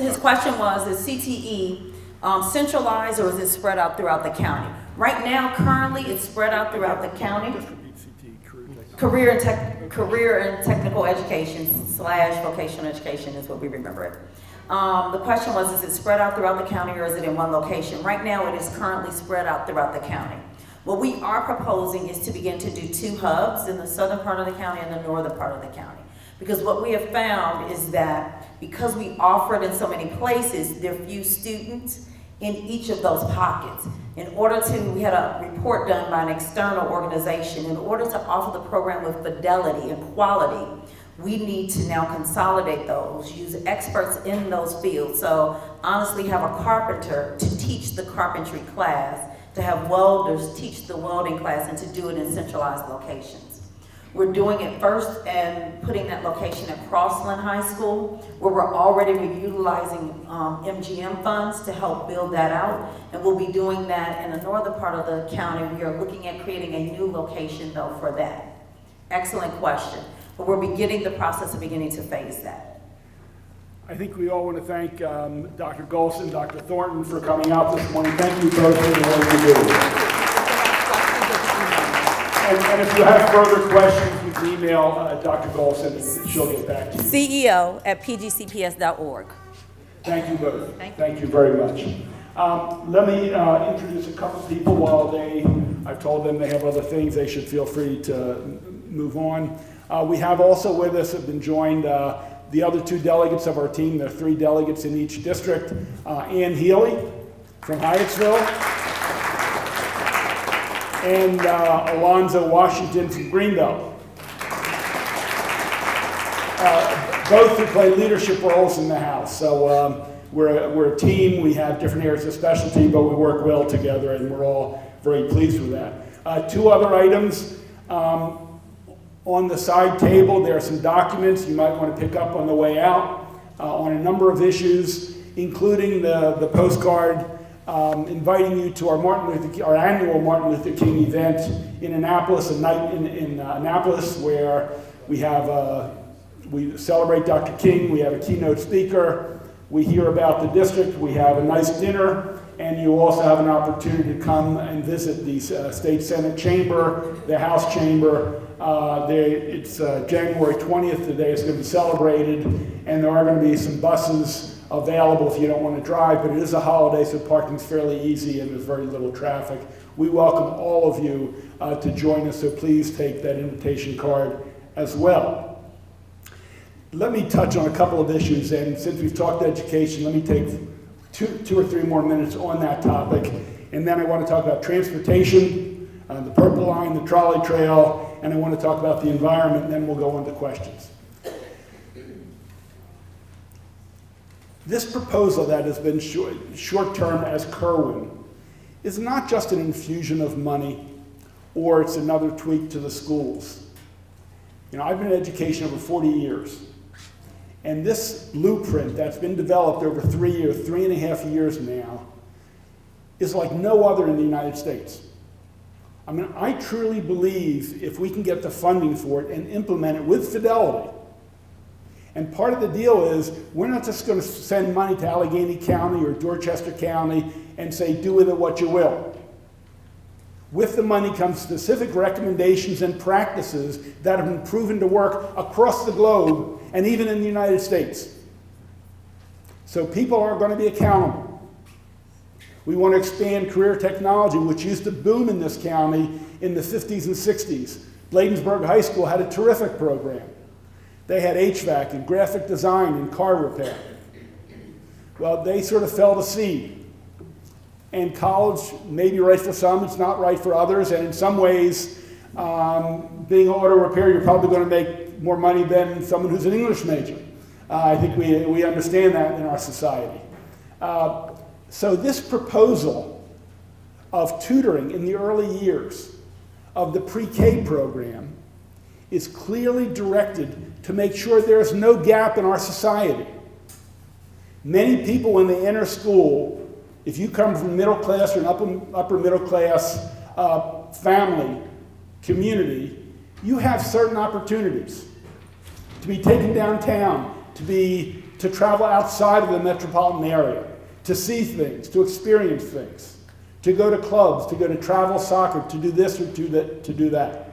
his question was, is CTE centralized or is it spread out throughout the county? Right now, currently, it's spread out throughout the county. Career and technical education / vocational education is what we remember it. The question was, is it spread out throughout the county or is it in one location? Right now, it is currently spread out throughout the county. What we are proposing is to begin to do 2 hubs in the southern part of the county and the northern part of the county. Because what we have found is that because we offer it in so many places, there are few students in each of those pockets. We had a report done by an external organization. In order to offer the program with fidelity and quality, we need to now consolidate those, use experts in those fields. So honestly, have a carpenter to teach the carpentry class, to have welders teach the welding class, and to do it in centralized locations. We're doing it first and putting that location at Crossland High School, where we're already utilizing MGM funds to help build that out. And we'll be doing that in the northern part of the county. We are looking at creating a new location though for that. Excellent question. But we're beginning the process of beginning to phase that. I think we all want to thank Dr. Goldson, Dr. Thornton for coming out this morning. Thank you both for the work you do. And if you have further questions, you can email Dr. Goldson and she'll get back to you. CEO@pgcps.org. Thank you both. Thank you very much. Let me introduce a couple people while I've told them they have other things, they should feel free to move on. We have also with us, have been joined the other 2 delegates of our team. There are 3 delegates in each district. Ann Healy from Hyattsville. And Alonzo Washington from Greenbelt. Both who play leadership roles in the House. So we're a team, we have different areas of specialty, but we work well together and we're all very pleased with that. 2 other items. On the side table, there are some documents you might want to pick up on the way out on a number of issues, including the postcard inviting you to our annual Martin Luther King event in Annapolis, a night in Annapolis where we celebrate Dr. King, we have a keynote speaker, we hear about the district, we have a nice dinner, and you also have an opportunity to come and visit the State Senate chamber, the House chamber. It's January 20th, the day is going to be celebrated, and there are going to be some buses available if you don't want to drive, but it is a holiday, so parking's fairly easy and there's very little traffic. We welcome all of you to join us, so please take that invitation card as well. Let me touch on a couple of issues, and since we've talked education, let me take two or three more minutes on that topic, and then I want to talk about transportation, the Purple Line, the trolley trail, and I want to talk about the environment, and then we'll go on to questions. This proposal that has been short-term as Kerwin is not just an infusion of money or it's another tweak to the schools. You know, I've been in education over 40 years, and this blueprint that's been developed over 3.5 years now, is like no other in the United States. I mean, I truly believe if we can get the funding for it and implement it with fidelity. And part of the deal is we're not just going to send money to Allegheny County or Dorchester County and say, do with it what you will. With the money comes specific recommendations and practices that have been proven to work across the globe and even in the United States. So people are going to be accountable. We want to expand career technology, which used to boom in this county in the 50s and 60s. Bladensburg High School had a terrific program. They had HVAC and graphic design and car repair. Well, they sort of fell to seed. And college may be right for some, it's not right for others, and in some ways, being an auto repair, you're probably going to make more money than someone who's an English major. I think we understand that in our society. So this proposal of tutoring in the early years of the pre-K program is clearly directed to make sure there's no gap in our society. Many people, when they enter school, if you come from middle class or an upper middle class family, community, you have certain opportunities to be taken downtown, to travel outside of the metropolitan area, to see things, to experience things, to go to clubs, to go to travel soccer, to do this or to do that.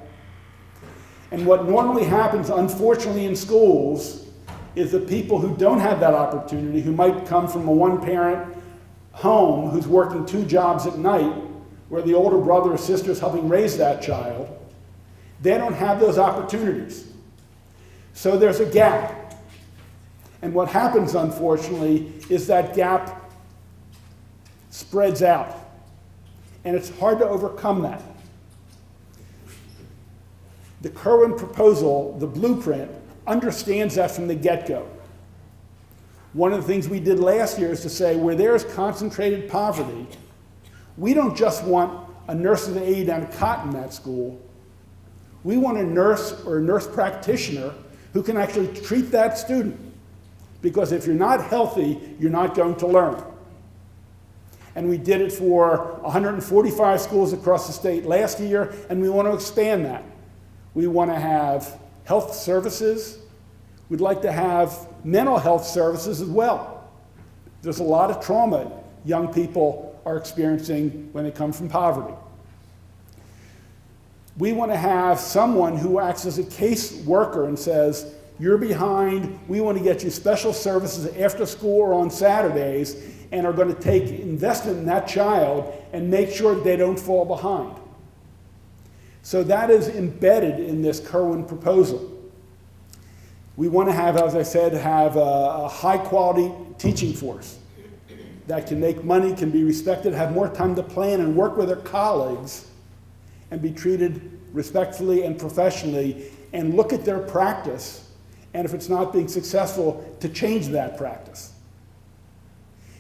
And what normally happens, unfortunately, in schools is the people who don't have that opportunity, who might come from a one-parent home who's working 2 jobs at night, where the older brother or sister is helping raise that child, they don't have those opportunities. So there's a gap. And what happens, unfortunately, is that gap spreads out. And it's hard to overcome that. The Kerwin proposal, the blueprint, understands that from the get-go. One of the things we did last year is to say, where there's concentrated poverty, we don't just want a nurse's aide and a cot in that school. We want a nurse or a nurse practitioner who can actually treat that student. Because if you're not healthy, you're not going to learn. And we did it for 145 schools across the state last year, and we want to expand that. We want to have health services. We'd like to have mental health services as well. There's a lot of trauma young people are experiencing when they come from poverty. We want to have someone who acts as a case worker and says, you're behind, we want to get you special services after school or on Saturdays, and are going to take investment in that child and make sure they don't fall behind. So that is embedded in this Kerwin proposal. We want to have, as I said, a high-quality teaching force that can make money, can be respected, have more time to plan and work with their colleagues, and be treated respectfully and professionally, and look at their practice, and if it's not being successful, to change that practice.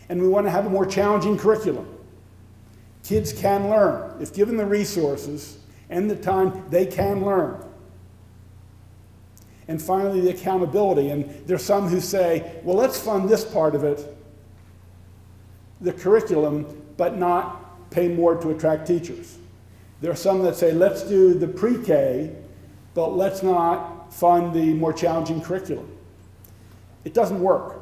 And we want to have a more challenging curriculum. Kids can learn. If given the resources and the time, they can learn. And finally, the accountability. And there's some who say, well, let's fund this part of it, the curriculum, but not pay more to attract teachers. There are some that say, let's do the pre-K, but let's not fund the more challenging curriculum. It doesn't work.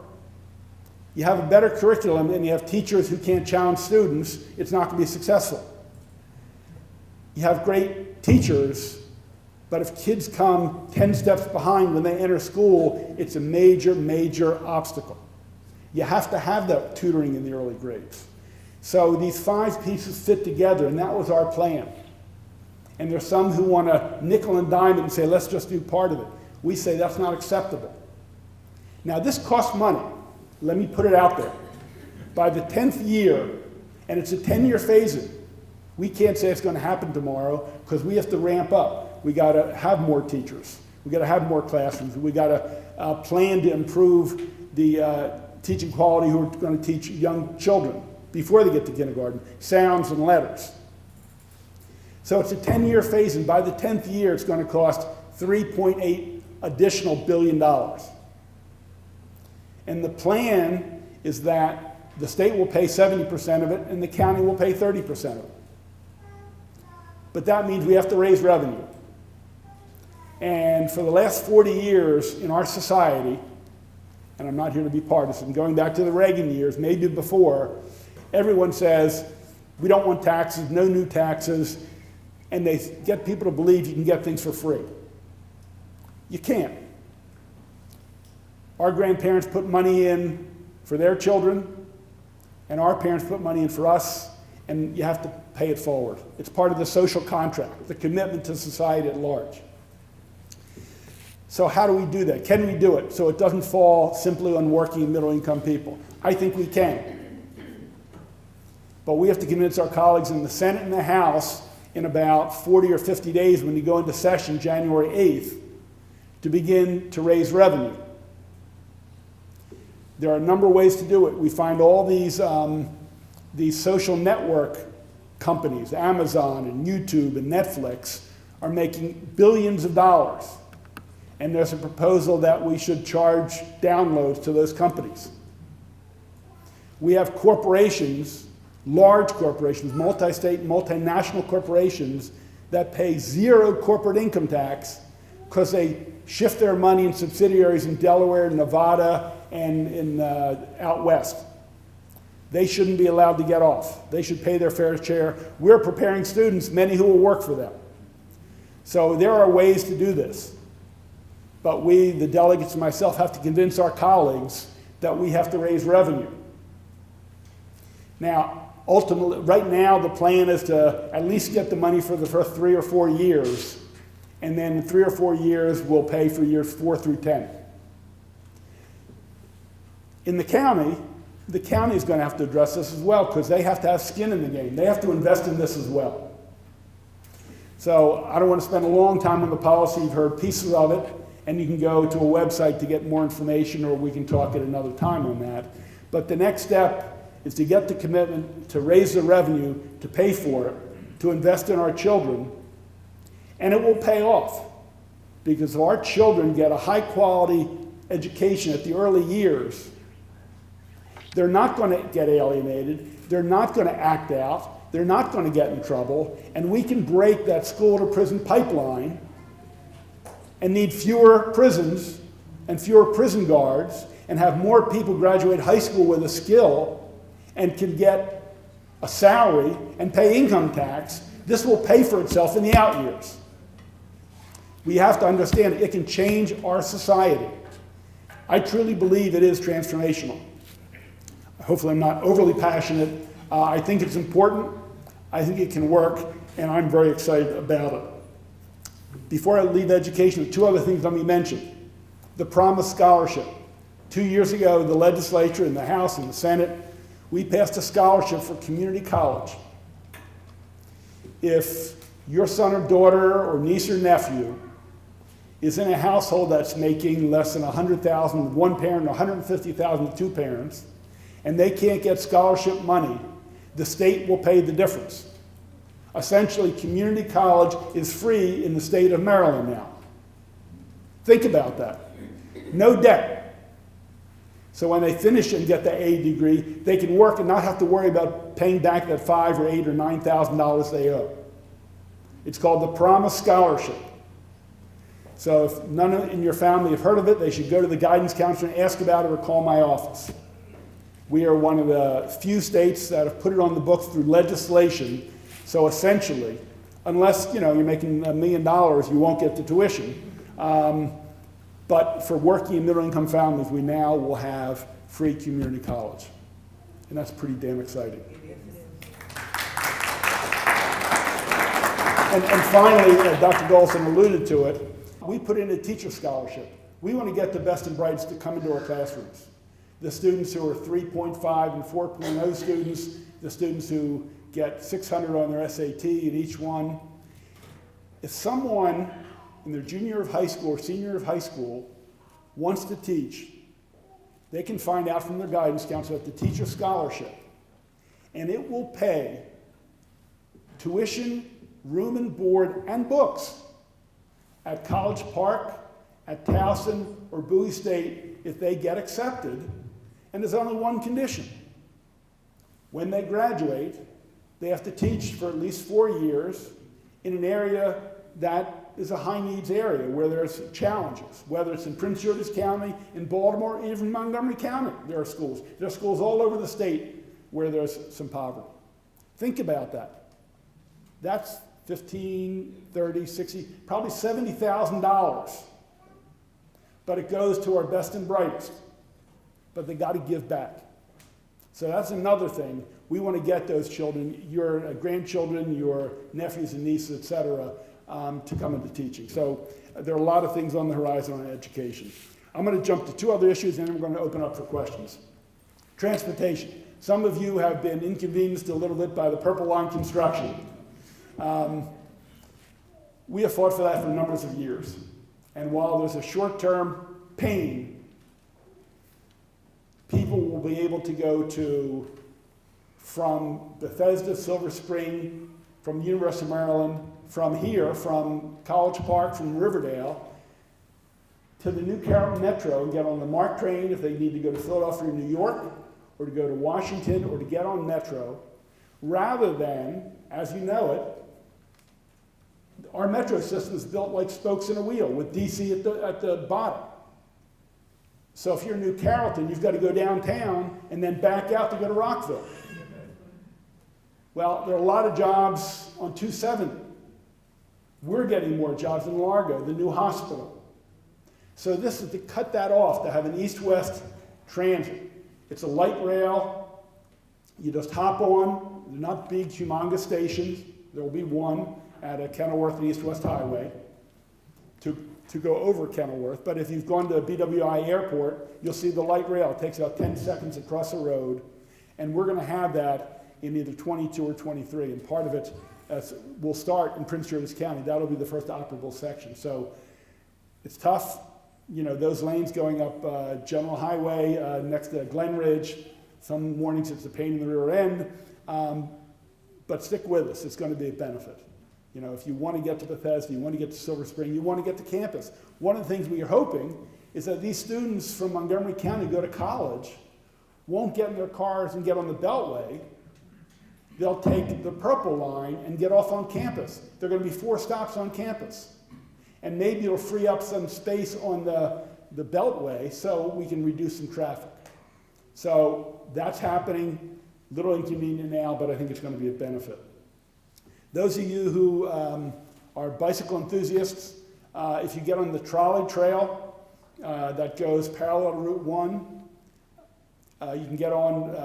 You have a better curriculum and you have teachers who can't challenge students, it's not going to be successful. You have great teachers, but if kids come 10 steps behind when they enter school, it's a major, major obstacle. You have to have that tutoring in the early grades. So these 5 pieces fit together, and that was our plan. And there's some who want to nickel and dime it and say, let's just do part of it. We say that's not acceptable. Now this costs money. Let me put it out there. By the 10th year, and it's a 10-year phase-in, we can't say it's going to happen tomorrow because we have to ramp up. We got to have more teachers. We got to have more classrooms. We got to plan to improve the teaching quality who are going to teach young children before they get to kindergarten, sounds and letters. So it's a 10-year phase, and by the 10th year, it's going to cost $3.8 additional billion. And the plan is that the state will pay 70% of it, and the county will pay 30% of it. But that means we have to raise revenue. And for the last 40 years in our society, and I'm not here to be partisan, going back to the Reagan years, maybe before, everyone says, we don't want taxes, no new taxes, and they get people to believe you can get things for free. You can't. Our grandparents put money in for their children. And our parents put money in for us, and you have to pay it forward. It's part of the social contract, the commitment to society at large. So how do we do that? Can we do it so it doesn't fall simply on working and middle-income people? I think we can. But we have to convince our colleagues in the Senate and the House in about 40 or 50 days when you go into session January 8th to begin to raise revenue. There are a number of ways to do it. We find all these social network companies, Amazon and YouTube and Netflix, are making billions of dollars. And there's a proposal that we should charge downloads to those companies. We have corporations, large corporations, multi-state, multinational corporations that pay zero corporate income tax because they shift their money in subsidiaries in Delaware, Nevada, and out west. They shouldn't be allowed to get off. They should pay their fair share. We're preparing students, many who will work for them. So there are ways to do this. But we, the delegates and myself, have to convince our colleagues that we have to raise revenue. Now, ultimately, right now, the plan is to at least get the money for the first 3 or 4 years, and then in 3 or 4 years, we'll pay for years 4 through 10. In the county is going to have to address this as well because they have to have skin in the game. They have to invest in this as well. So I don't want to spend a long time on the policy. You've heard pieces of it, and you can go to a website to get more information, or we can talk at another time on that. But the next step is to get the commitment to raise the revenue, to pay for it, to invest in our children, and it will pay off. Because if our children get a high-quality education at the early years, they're not going to get alienated, they're not going to act out, they're not going to get in trouble, and we can break that school-to-prison pipeline and need fewer prisons and fewer prison guards and have more people graduate high school with a skill and can get a salary and pay income tax. This will pay for itself in the out years. We have to understand it can change our society. I truly believe it is transformational. Hopefully I'm not overly passionate. I think it's important. I think it can work, and I'm very excited about it. Before I leave education, 2 other things let me mention. The Promise Scholarship. 2 years ago, the legislature in the House and the Senate, we passed a scholarship for community college. If your son or daughter or niece or nephew is in a household that's making less than $100,000 with one parent, $150,000 with 2 parents, and they can't get scholarship money, the state will pay the difference. Essentially, community college is free in the state of Maryland now. Think about that. No debt. So when they finish and get the A degree, they can work and not have to worry about paying back that $5,000 or $8,000 or $9,000 they owe. It's called the Promise Scholarship. So if none in your family have heard of it, they should go to the guidance counselor and ask about it or call my office. We are one of the few states that have put it on the books through legislation. So essentially, unless you're making $1 million, you won't get the tuition. But for working and middle-income families, we now will have free community college. And that's pretty damn exciting. And finally, Dr. Goldson alluded to it, we put in a teacher scholarship. We want to get the best and brightest to come into our classrooms. The students who are 3.5 and 4.0 students, the students who get 600 on their SAT in each one. If someone in their junior year of high school or senior year of high school wants to teach, they can find out from their guidance counselor at the teacher scholarship, and it will pay tuition, room and board, and books at College Park, at Towson, or Bowie State if they get accepted. And there's only one condition. When they graduate, they have to teach for at least 4 years in an area that is a high-needs area where there's challenges, whether it's in Prince George's County, in Baltimore, or even Montgomery County, there are schools. There are schools all over the state where there's some poverty. Think about that. That's $15,000, $30,000, $60,000, probably $70,000. But it goes to our best and brightest. But they got to give back. So that's another thing. We want to get those children, your grandchildren, your nephews and nieces, et cetera, to come into teaching. So there are a lot of things on the horizon on education. I'm going to jump to two other issues, and then we're going to open up for questions. Transportation. Some of you have been inconvenienced a little bit by the Purple Line construction. We have fought for that for numbers of years. And while there's a short-term pain, people will be able to go from Bethesda, Silver Spring, from the University of Maryland, from here, from College Park, from Riverdale, to the New Carrollton Metro and get on the MARC train if they need to go to Philadelphia or New York, or to go to Washington, or to get on Metro, rather than, as you know it, our metro system is built like spokes in a wheel with DC at the bottom. So if you're in New Carrollton, you've got to go downtown and then back out to go to Rockville. Well, there are a lot of jobs on 270. We're getting more jobs in Largo, the new hospital. So this is to cut that off, to have an east-west transit. It's a light rail. You just hop on. They're not big, humongous stations. There will be one at Kenilworth and East-West Highway to go over Kenilworth. But if you've gone to BWI Airport, you'll see the light rail. It takes about 10 seconds across the road. And we're going to have that in either 22 or 23. And part of it will start in Prince George's County. That'll be the first operable section. So it's tough. You know, those lanes going up General Highway next to Glen Ridge, some mornings it's a pain in the rear end, but stick with us. It's going to be a benefit. You know, if you want to get to Bethesda, you want to get to Silver Spring, you want to get to campus. One of the things we are hoping is that these students from Montgomery County go to college, won't get in their cars and get on the Beltway. They'll take the Purple Line and get off on campus. There are going to be 4 stops on campus. And maybe it'll free up some space on the Beltway so we can reduce some traffic. So that's happening, a little inconvenient now, but I think it's going to be a benefit. Those of you who are bicycle enthusiasts, if you get on the trolley trail that goes parallel to Route 1, you can get on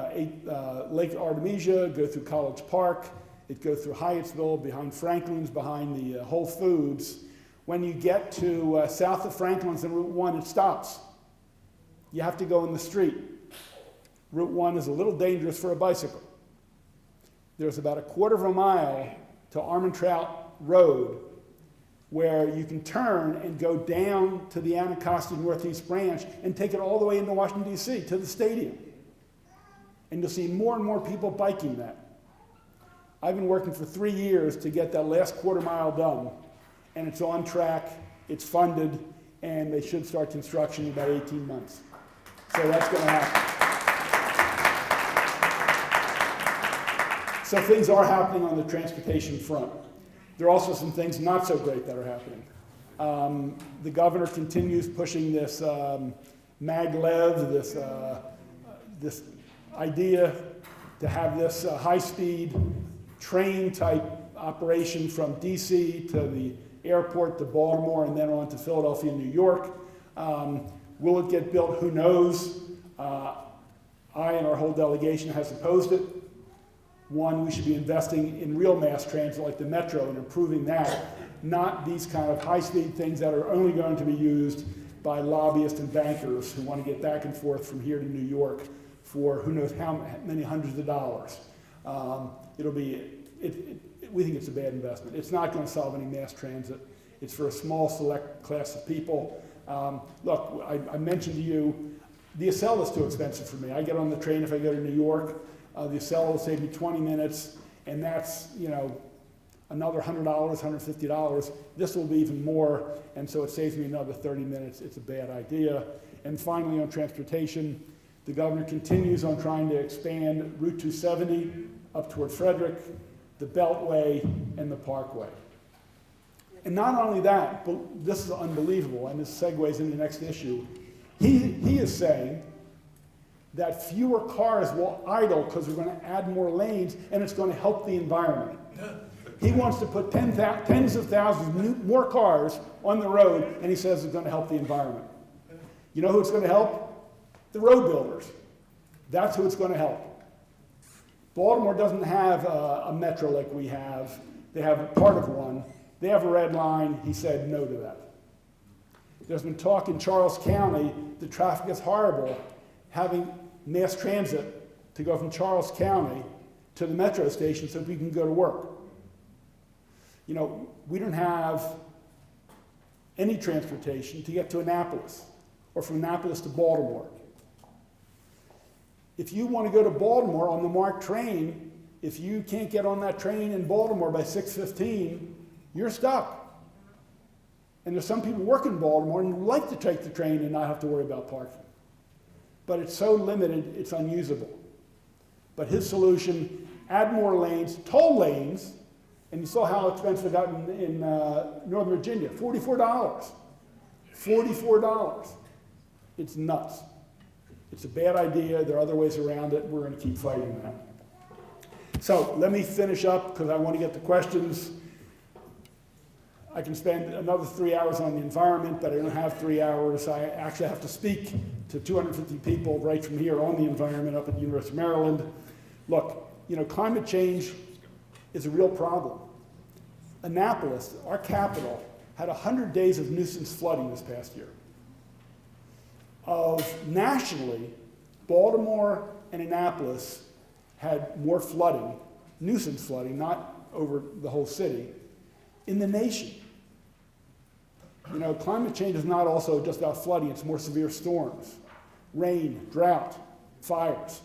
Lake Artemisia, go through College Park, it goes through Hyattsville, behind Franklin's, behind the Whole Foods. When you get to south of Franklin's and Route 1, it stops. You have to go in the street. Route 1 is a little dangerous for a bicycle. There's about a quarter of a mile to Armentrout Road where you can turn and go down to the Anacostia Northeast Branch and take it all the way into Washington, D.C., to the stadium. And you'll see more and more people biking that. I've been working for 3 years to get that last quarter mile done. And it's on track, it's funded, and they should start construction in about 18 months. So that's going to happen. So things are happening on the transportation front. There are also some things not so great that are happening. The governor continues pushing this Maglev, this idea to have this high-speed train-type operation from D.C. to the airport to Baltimore and then on to Philadelphia and New York. Will it get built? Who knows? I and our whole delegation has opposed it. One, we should be investing in real mass transit like the Metro and improving that, not these kind of high-speed things that are only going to be used by lobbyists and bankers who want to get back and forth from here to New York for who knows how many hundreds of dollars. We think it's a bad investment. It's not going to solve any mass transit. It's for a small select class of people. Look, I mentioned to you, the Acela is too expensive for me. I get on the train if I go to New York. The Acela will save me 20 minutes, and that's, another $100, $150. This will be even more, and so it saves me another 30 minutes. It's a bad idea. And finally, on transportation, the governor continues on trying to expand Route 270 up toward Frederick, the Beltway, and the Parkway. And not only that, but this is unbelievable, and this segues into the next issue. He is saying that fewer cars will idle because we're going to add more lanes, and it's going to help the environment. He wants to put tens of thousands more cars on the road, and he says it's going to help the environment. You know who it's going to help? The road builders. That's who it's going to help. Baltimore doesn't have a metro like we have. They have a part of one. They have a red line. He said no to that. There's been talk in Charles County, the traffic is horrible, having mass transit to go from Charles County to the metro station so we can go to work. You know, we don't have any transportation to get to Annapolis or from Annapolis to Baltimore. If you want to go to Baltimore on the MARC train, if you can't get on that train in Baltimore by 6:15, you're stuck. And there's some people working in Baltimore and like to take the train and not have to worry about parking. But it's so limited, it's unusable. But his solution, add more lanes, toll lanes, and you saw how expensive it got in Northern Virginia, $44. $44. It's nuts. It's a bad idea. There are other ways around it. We're going to keep fighting that. So let me finish up because I want to get to questions. I can spend another 3 hours on the environment, but I don't have 3 hours. I actually have to speak to 250 people right from here on the environment up at the University of Maryland. Look, you know, climate change is a real problem. Annapolis, our capital, had 100 days of nuisance flooding this past year. Nationally, Baltimore and Annapolis had more flooding, nuisance flooding, not over the whole city, in the nation. You know, climate change is not also just about flooding, it's more severe storms, rain, drought, fires.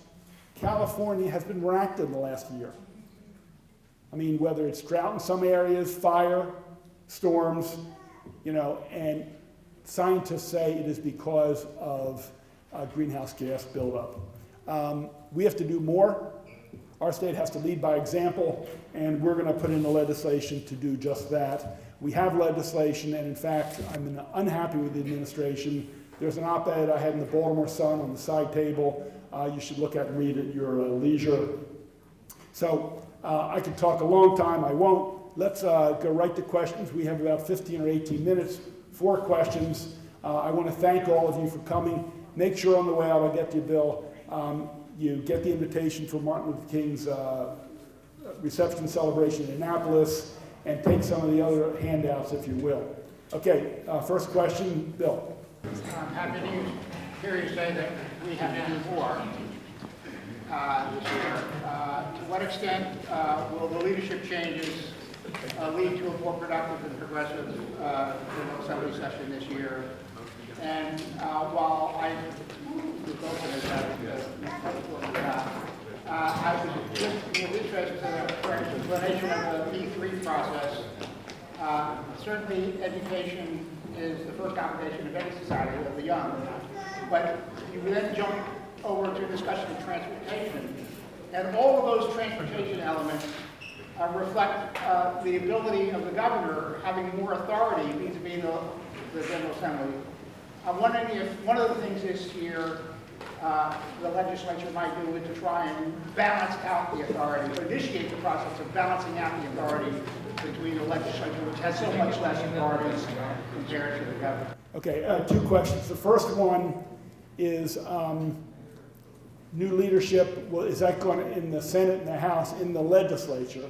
California has been racked in the last year. I mean, whether it's drought in some areas, fire, storms, you know, and scientists say it is because of greenhouse gas buildup. We have to do more. Our state has to lead by example, and we're going to put in the legislation to do just that. We have legislation, and in fact, I'm unhappy with the administration. There's an op-ed I had in the Baltimore Sun on the side table. You should look at and read at your leisure. So I could talk a long time. I won't. Let's go right to questions. We have about 15 or 18 minutes for questions. I want to thank all of you for coming. Make sure on the way out I'll get you, Bill. You get the invitation for Martin Luther King's reception celebration in Annapolis, and take some of the other handouts if you will. Okay, first question, Bill. I'm happy to hear you say that we have to do more this year. To what extent will the leadership changes lead to a more productive and progressive General Assembly session this year? And while I was just with interest to the explanation of the P3 process. Certainly education is the first obligation of any society of the young, but you then jump over to a discussion of transportation, and all of those transportation elements reflect the ability of the governor having more authority vis-a-vis the General Assembly. I'm wondering if one of the things this year the legislature might do is to try and balance out the authority, or initiate the process of balancing out the authority between the legislature, which has so much less authority compared to the governor. Okay, two questions. The first one is new leadership. Well, is that going to, in the Senate and the House, in the legislature?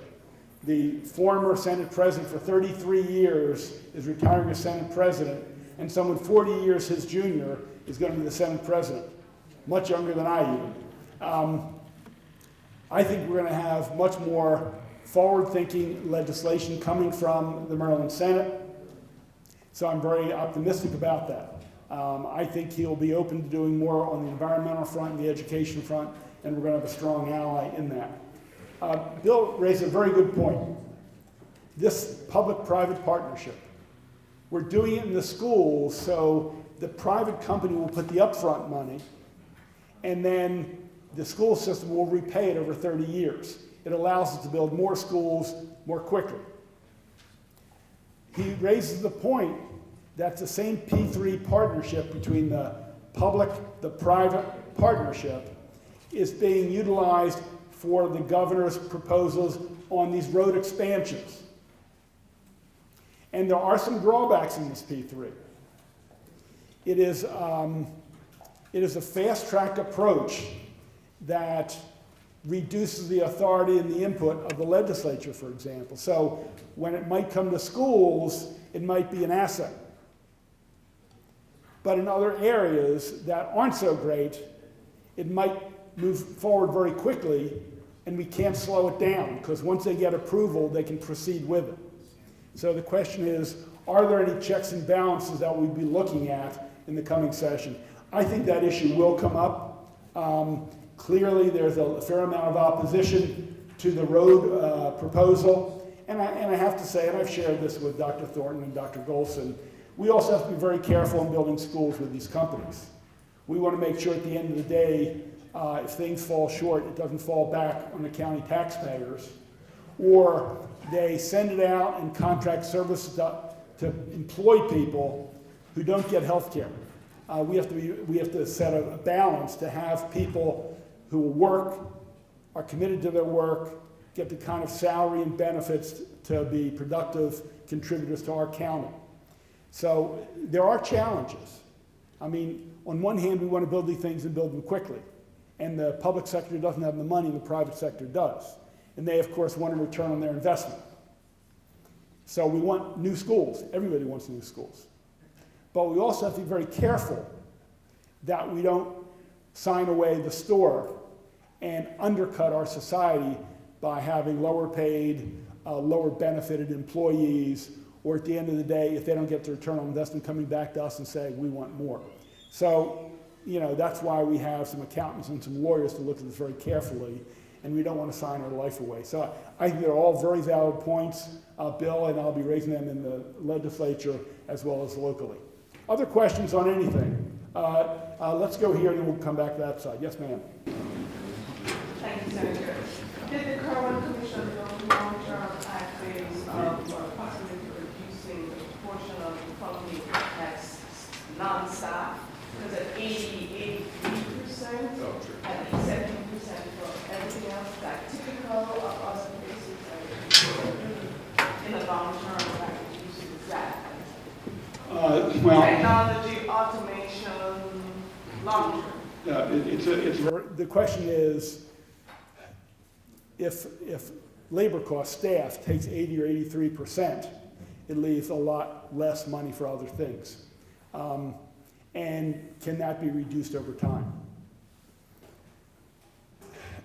The former Senate president for 33 years is retiring as Senate president, and someone 40 years his junior is going to be the Senate president, much younger than I even. I think we're going to have much more forward-thinking legislation coming from the Maryland Senate, so I'm very optimistic about that. I think he'll be open to doing more on the environmental front and the education front, and we're going to have a strong ally in that. Bill raised a very good point. This public-private partnership, we're doing it in the schools, so the private company will put the upfront money, and then the school system will repay it over 30 years. It allows us to build more schools more quickly. He raises the point that the same P3 partnership between the public, the private partnership is being utilized for the governor's proposals on these road expansions. And there are some drawbacks in this P3. It is a fast-track approach that reduces the authority and the input of the legislature, for example. So when it might come to schools, it might be an asset. But in other areas that aren't so great, it might move forward very quickly, and we can't slow it down, because once they get approval, they can proceed with it. So the question is, are there any checks and balances that we'd be looking at in the coming session? I think that issue will come up. Clearly, there's a fair amount of opposition to the road proposal. And I have to say, and I've shared this with Dr. Thornton and Dr. Goldson, we also have to be very careful in building schools with these companies. We want to make sure at the end of the day, if things fall short, it doesn't fall back on the county taxpayers, or they send it out and contract services to employ people who don't get health care. We have to set a balance to have people who will work, are committed to their work, get the kind of salary and benefits to be productive contributors to our county. So there are challenges. I mean, on one hand, we want to build these things and build them quickly. And the public sector doesn't have the money, the private sector does. And they, of course, want a return on their investment. So we want new schools. Everybody wants new schools. But we also have to be very careful that we don't sign away the store and undercut our society by having lower paid, lower benefited employees, or at the end of the day, if they don't get the return on investment, coming back to us and saying, we want more. So, you know, that's why we have some accountants and some lawyers to look at this very carefully, and we don't want to sign our life away. So I think they're all very valid points, Bill, and I'll be raising them in the legislature as well as locally. Other questions on anything? Let's go here and then we'll come back to that side. Yes, ma'am. Thank you, Senator. Did the current commission build long-term activities of possibly reducing the proportion of public that's non-staff? Because at 83%, at least 17% for everything else, is that typical of other places in the long term that reduces that? Well, technology, automation, long term. The question is, if labor cost staff takes 80 or 83%, it leaves a lot less money for other things. And can that be reduced over time?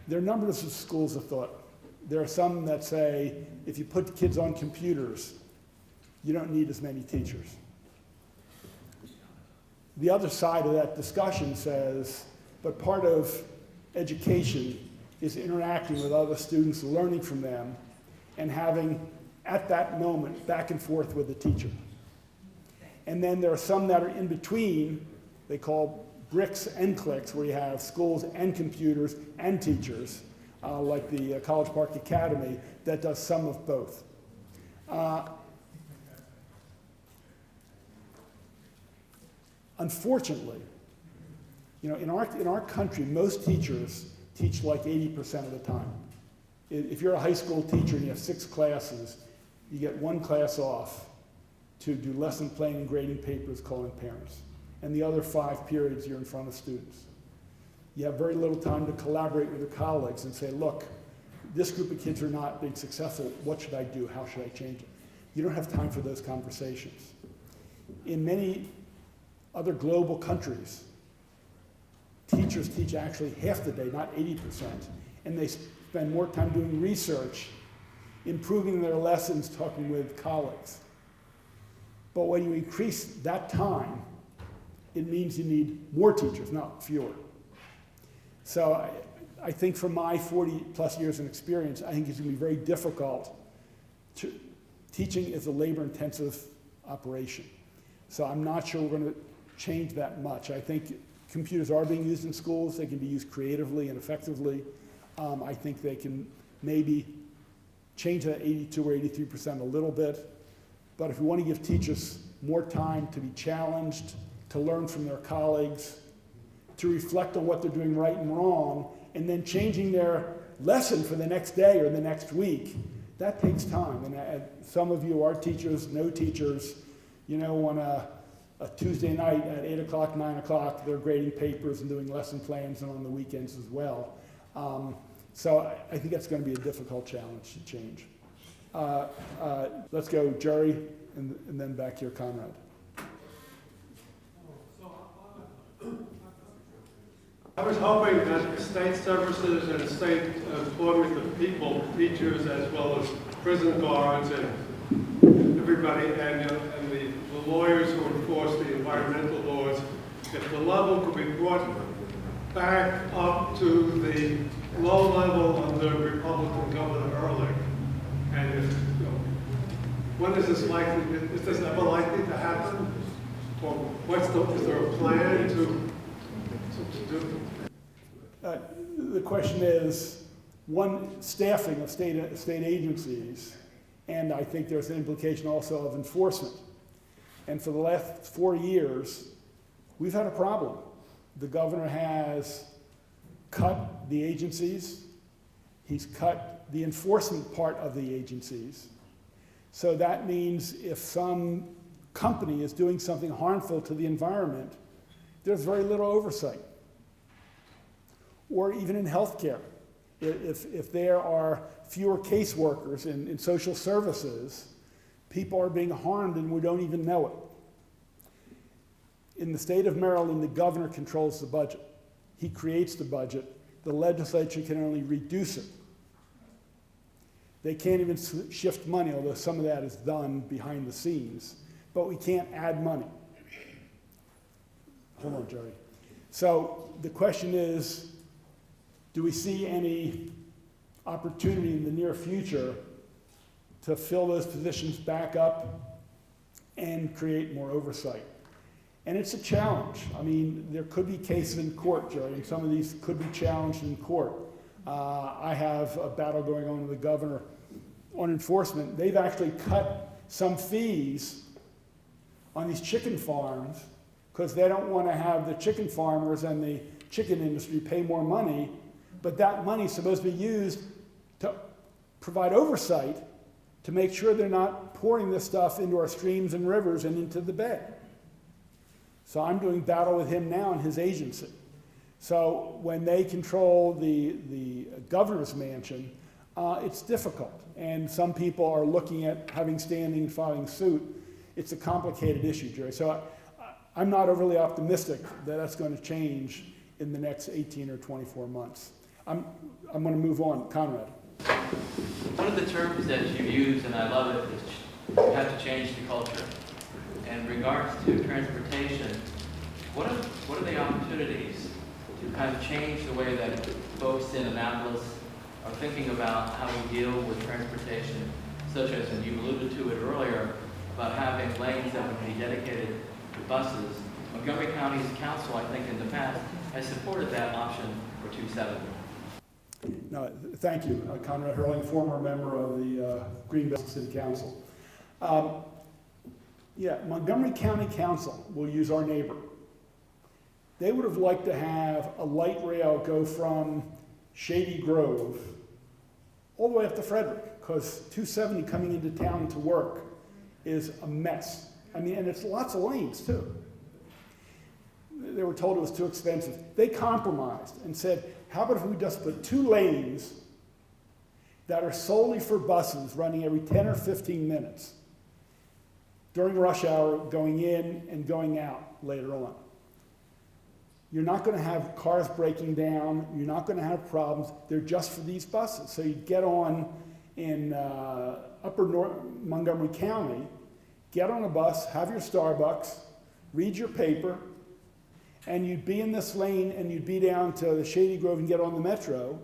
There are numbers of schools of thought. There are some that say, if you put kids on computers, you don't need as many teachers. The other side of that discussion says, but part of education is interacting with other students, learning from them, and having, at that moment, back and forth with the teacher. And then there are some that are in between, they call bricks and clicks, where you have schools and computers and teachers, like the College Park Academy, that does some of both. Unfortunately, you know, in our country, most teachers teach like 80% of the time. If you're a high school teacher and you have 6 classes, you get 1 class off to do lesson planning and grading papers, calling parents. And the other 5 periods, you're in front of students. You have very little time to collaborate with your colleagues and say, look, this group of kids are not being successful. What should I do? How should I change it? You don't have time for those conversations. In many other global countries, teachers teach actually half the day, not 80%, and they spend more time doing research, improving their lessons, talking with colleagues. But when you increase that time, it means you need more teachers, not fewer. So I think from my 40 plus years of experience, I think it's going to be very difficult. Teaching is a labor intensive operation. So I'm not sure we're going to change that much. I think computers are being used in schools. They can be used creatively and effectively. I think they can maybe change that 82 or 83% a little bit. But if we want to give teachers more time to be challenged, to learn from their colleagues, to reflect on what they're doing right and wrong, and then changing their lesson for the next day or the next week, that takes time. And some of you are teachers, know teachers, you know, on a Tuesday night at 8 o'clock, 9 o'clock, they're grading papers and doing lesson plans, and on the weekends as well. So I think that's going to be a difficult challenge to change. Let's go, Jerry, and then back here, Conrad. I was hoping that state services and state employment of people, teachers, as well as prison guards and everybody, and the lawyers who enforce the environmental laws, if the level could be brought back up to the low level under Republican Governor Ehrlich. And if, when is this likely, is this ever likely to happen? Or is there a plan to do? The question is, one, staffing of state agencies, and I think there's an implication also of enforcement. And for the last 4 years, we've had a problem. The governor has cut the agencies. He's cut the enforcement part of the agencies. So that means if some company is doing something harmful to the environment, there's very little oversight. Or even in healthcare, if there are fewer caseworkers in social services, people are being harmed and we don't even know it. In the state of Maryland, the governor controls the budget. He creates the budget. The legislature can only reduce it. They can't even shift money, although some of that is done behind the scenes. But we can't add money. Hold on, Jerry. So the question is, do we see any opportunity in the near future to fill those positions back up and create more oversight? And it's a challenge. I mean, there could be cases in court, Jerry, and some of these could be challenged in court. I have a battle going on with the governor on enforcement. They've actually cut some fees on these chicken farms because they don't want to have the chicken farmers and the chicken industry pay more money, but that money is supposed to be used to provide oversight to make sure they're not pouring this stuff into our streams and rivers and into the bay. So I'm doing battle with him now and his agency. So when they control the governor's mansion, it's difficult. And some people are looking at having standing and filing suit. It's a complicated issue, Jerry. So I'm not overly optimistic that that's going to change in the next 18 or 24 months. I'm going to move on. Conrad. One of the terms that you use, and I love it, is you have to change the culture. In regards to transportation, what are the opportunities to kind of change the way that folks in Annapolis are thinking about how we deal with transportation, such as, and you alluded to it earlier, about having lanes that would be dedicated to buses. Montgomery County's council, I think in the past, has supported that option for 270. No, thank you, Conrad Hurling, former member of the Greenbelt City Council. Yeah, Montgomery County Council will use our neighbor. They would have liked to have a light rail go from Shady Grove all the way up to Frederick, because 270 coming into town to work is a mess. I mean, and it's lots of lanes too. They were told it was too expensive. They compromised and said, how about if we just put 2 lanes that are solely for buses running every 10 or 15 minutes during rush hour, going in and going out later on. You're not going to have cars breaking down. You're not going to have problems. They're just for these buses. So you get on in upper Montgomery County, get on a bus, have your Starbucks, read your paper, and you'd be in this lane and you'd be down to the Shady Grove and get on the metro,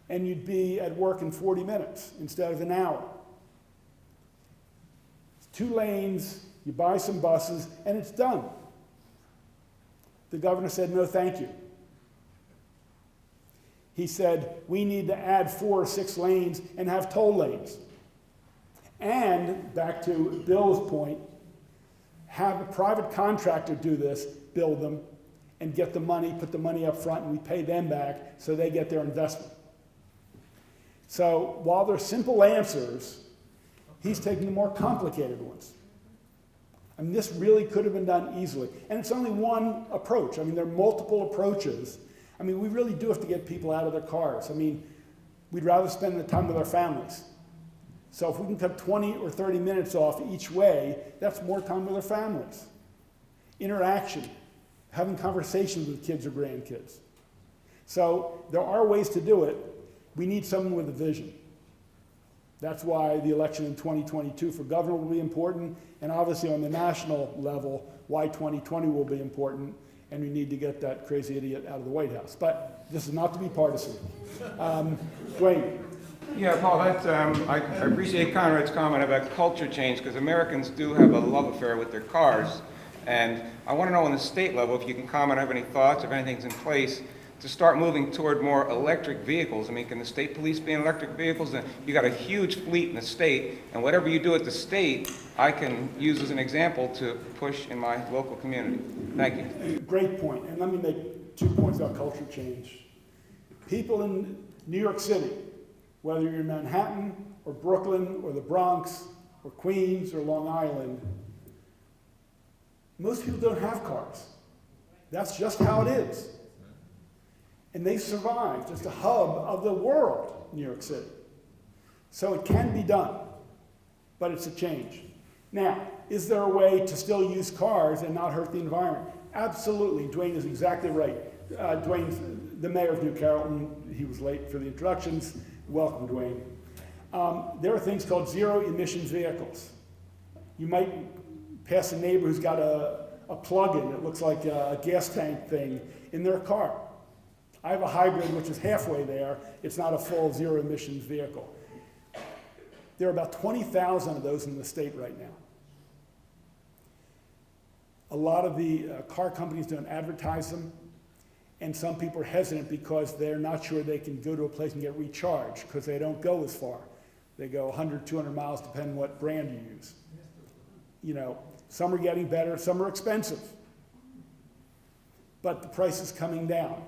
and you'd be at work in 40 minutes instead of an hour. 2 lanes, you buy some buses, and it's done. The governor said, no, thank you. He said, we need to add 4 or 6 lanes and have toll lanes. And, back to Bill's point, have a private contractor do this, build them, and get the money, put the money up front, and we pay them back so they get their investment. So, while there's simple answers, he's taking the more complicated ones. I mean, this really could have been done easily. And it's only one approach. I mean, there are multiple approaches. I mean, we really do have to get people out of their cars. I mean, We'd rather spend the time with our families. So if we can cut 20 or 30 minutes off each way, that's more time with our families. Interaction, having conversations with kids or grandkids. So there are ways to do it. We need someone with a vision. That's why the election in 2022 for governor will be important, and obviously on the national level, why 2020 will be important, and we need to get that crazy idiot out of the White House. But this is not to be partisan. Dwayne. Yeah, Paul, that's, I appreciate Conrad's comment about culture change, because Americans do have a love affair with their cars. And I want to know on the state level if you can comment, have any thoughts, if anything's in place to start moving toward more electric vehicles. I mean, can the state police be in electric vehicles? And you got a huge fleet in the state, and whatever you do at the state, I can use as an example to push in my local community. Thank you. Great point. And let me make 2 points about culture change. People in New York City, whether you're in Manhattan or Brooklyn or the Bronx or Queens or Long Island, most people don't have cars. That's just how it is. And they survived. It's the hub of the world, New York City. So it can be done, but it's a change. Now, is there a way to still use cars and not hurt the environment? Absolutely. Dwayne is exactly right. Dwayne's the mayor of New Carrollton. He was late for the introductions. Welcome, Dwayne. There are things called zero emissions vehicles. You might pass a neighbor who's got a plug-in that looks like a gas tank thing in their car. I have a hybrid which is halfway there. It's not a full zero emissions vehicle. There are about 20,000 of those in the state right now. A lot of the car companies don't advertise them, and some people are hesitant because they're not sure they can go to a place and get recharged because they don't go as far. They go 100, 200 miles, depending what brand you use. You know, some are getting better, some are expensive. But the price is coming down.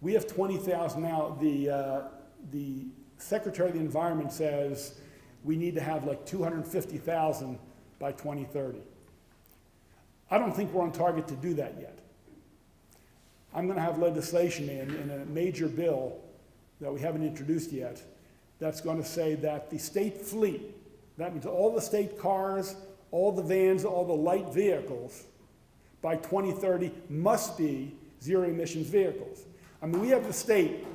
We have 20,000 now. The Secretary of the Environment says we need to have like 250,000 by 2030. I don't think we're on target to do that yet. I'm going to have legislation in a major bill that we haven't introduced yet that's going to say that the state fleet, that means all the state cars, all the vans, all the light vehicles, by 2030 must be zero emissions vehicles. I mean, we have the state,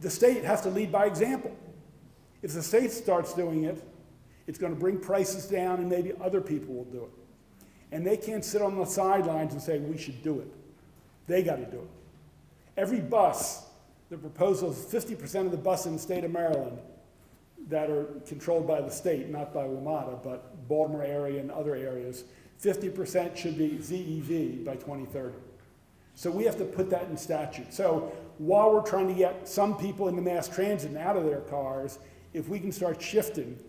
the state has to lead by example. If the state starts doing it, it's going to bring prices down and maybe other people will do it. And they can't sit on the sidelines and say, we should do it. They got to do it. Every bus, the proposal is 50% of the buses in the state of Maryland that are controlled by the state, not by WMATA, but Baltimore area and other areas, 50% should be ZEV by 2030. So we have to put that in statute. So while we're trying to get some people in the mass transit and out of their cars, if we can start shifting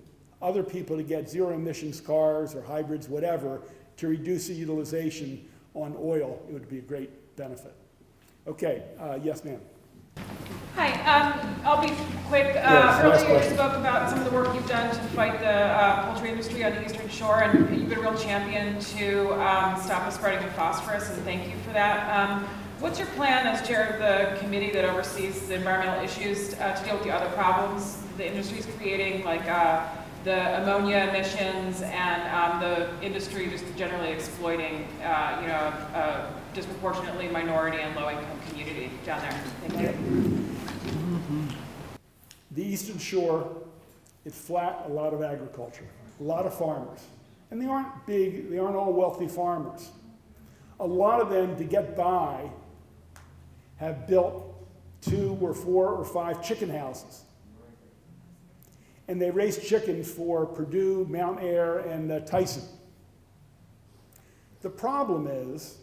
other people to get zero emissions cars or hybrids, whatever, to reduce the utilization on oil, it would be a great benefit. Okay, yes ma'am. Hi, I'll be quick. Yes, Earlier you spoke about some of the work you've done to fight the poultry industry on the Eastern Shore, and you've been a real champion to stop the spreading of phosphorus, and thank you for that. What's your plan as chair of the committee that oversees the environmental issues to deal with the other problems the industry is creating, like the ammonia emissions and the industry just generally exploiting, a disproportionately minority and low-income community down there? Thank you. The Eastern Shore, it's flat, a lot of agriculture, a lot of farmers. And they aren't big, they aren't all wealthy farmers. A lot of them, to get by, have built 2 or 4 or 5 chicken houses. And they raise chickens for Purdue, Mount Air, and Tyson. The problem is,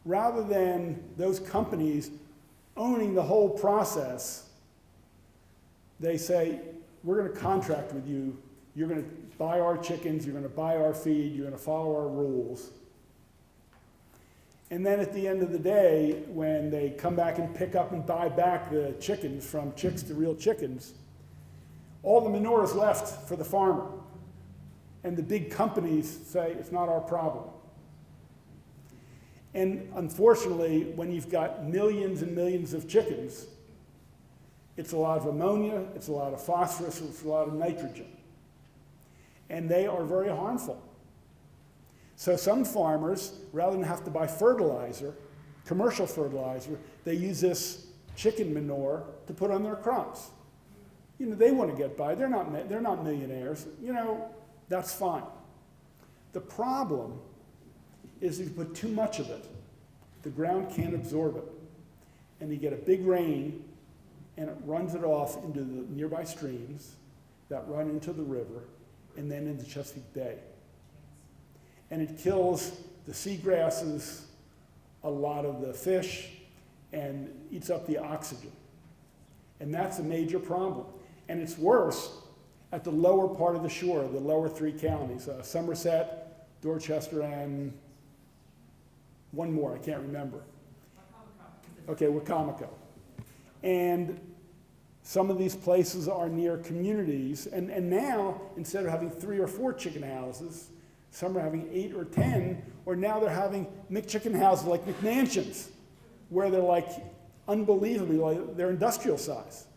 rather than those companies owning the whole process, they say, we're going to contract with you, you're going to buy our chickens, you're going to buy our feed, you're going to follow our rules. And then at the end of the day, when they come back and pick up and buy back the chickens from chicks to real chickens, all the manure is left for the farmer. And the big companies say, it's not our problem. And unfortunately, when you've got millions and millions of chickens, It's a lot of ammonia, it's a lot of phosphorus, it's a lot of nitrogen. And they are very harmful. So some farmers, rather than have to buy fertilizer, commercial fertilizer, they use this chicken manure to put on their crops. You know, they want to get by. They're not millionaires. You know, that's fine. The problem is if you put too much of it, the ground can't absorb it. And you get a big rain, and it runs it off into the nearby streams that run into the river and then into Chesapeake Bay. And it kills the seagrasses, a lot of the fish, and eats up the oxygen. And that's a major problem. And it's worse at the lower part of the shore, the lower 3 counties, Somerset, Dorchester, and one more, I can't remember. Okay, Wacomico. And some of these places are near communities, and now, instead of having 3 or 4 chicken houses, some are having 8 or 10, or now they're having McChicken houses like McMansions, where they're like, unbelievably, like, they're industrial size.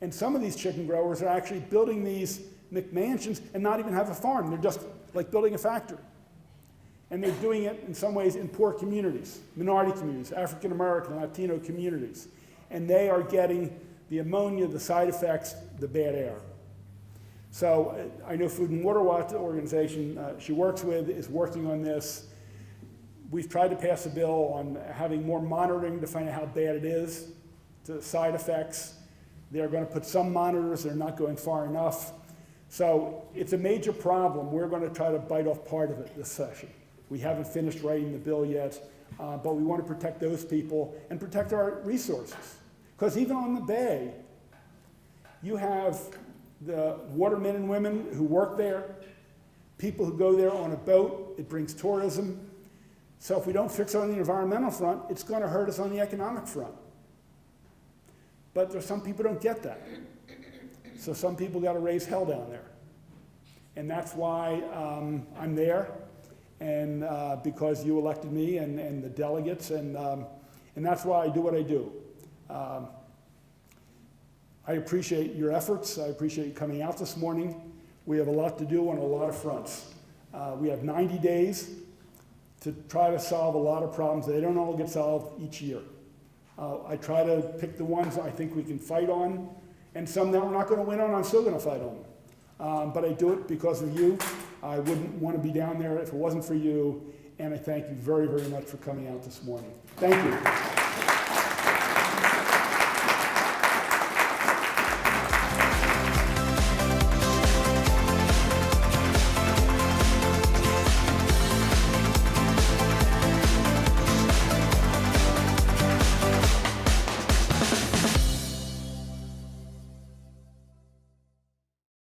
And some of these chicken growers are actually building these McMansions and not even have a farm. They're just like building a factory. And they're doing it in some ways in poor communities, minority communities, African American, Latino communities. And they are getting the ammonia, the side effects, the bad air. So I know Food and Water Watch, the organization she works with, is working on this. We've tried to pass a bill on having more monitoring to find out how bad it is, the side effects. They're going to put some monitors, they're not going far enough. So it's a major problem. We're going to try to bite off part of it this session. We haven't finished writing the bill yet, but we want to protect those people and protect our resources. Because even on the bay, you have the watermen and women who work there, people who go there on a boat, it brings tourism. So if we don't fix it on the environmental front, it's going to hurt us on the economic front. But there's some people who don't get that. So some people got to raise hell down there. And that's why I'm there, and because you elected me and the delegates, and that's why I do what I do. I appreciate your efforts. I appreciate you coming out this morning. We have a lot to do on a lot of fronts. We have 90 days to try to solve a lot of problems. They don't all get solved each year. I try to pick the ones I think we can fight on, and some that we're not going to win on, I'm still going to fight on. But I do it because of you. I wouldn't want to be down there if it wasn't for you, and I thank you very, very much for coming out this morning. Thank you.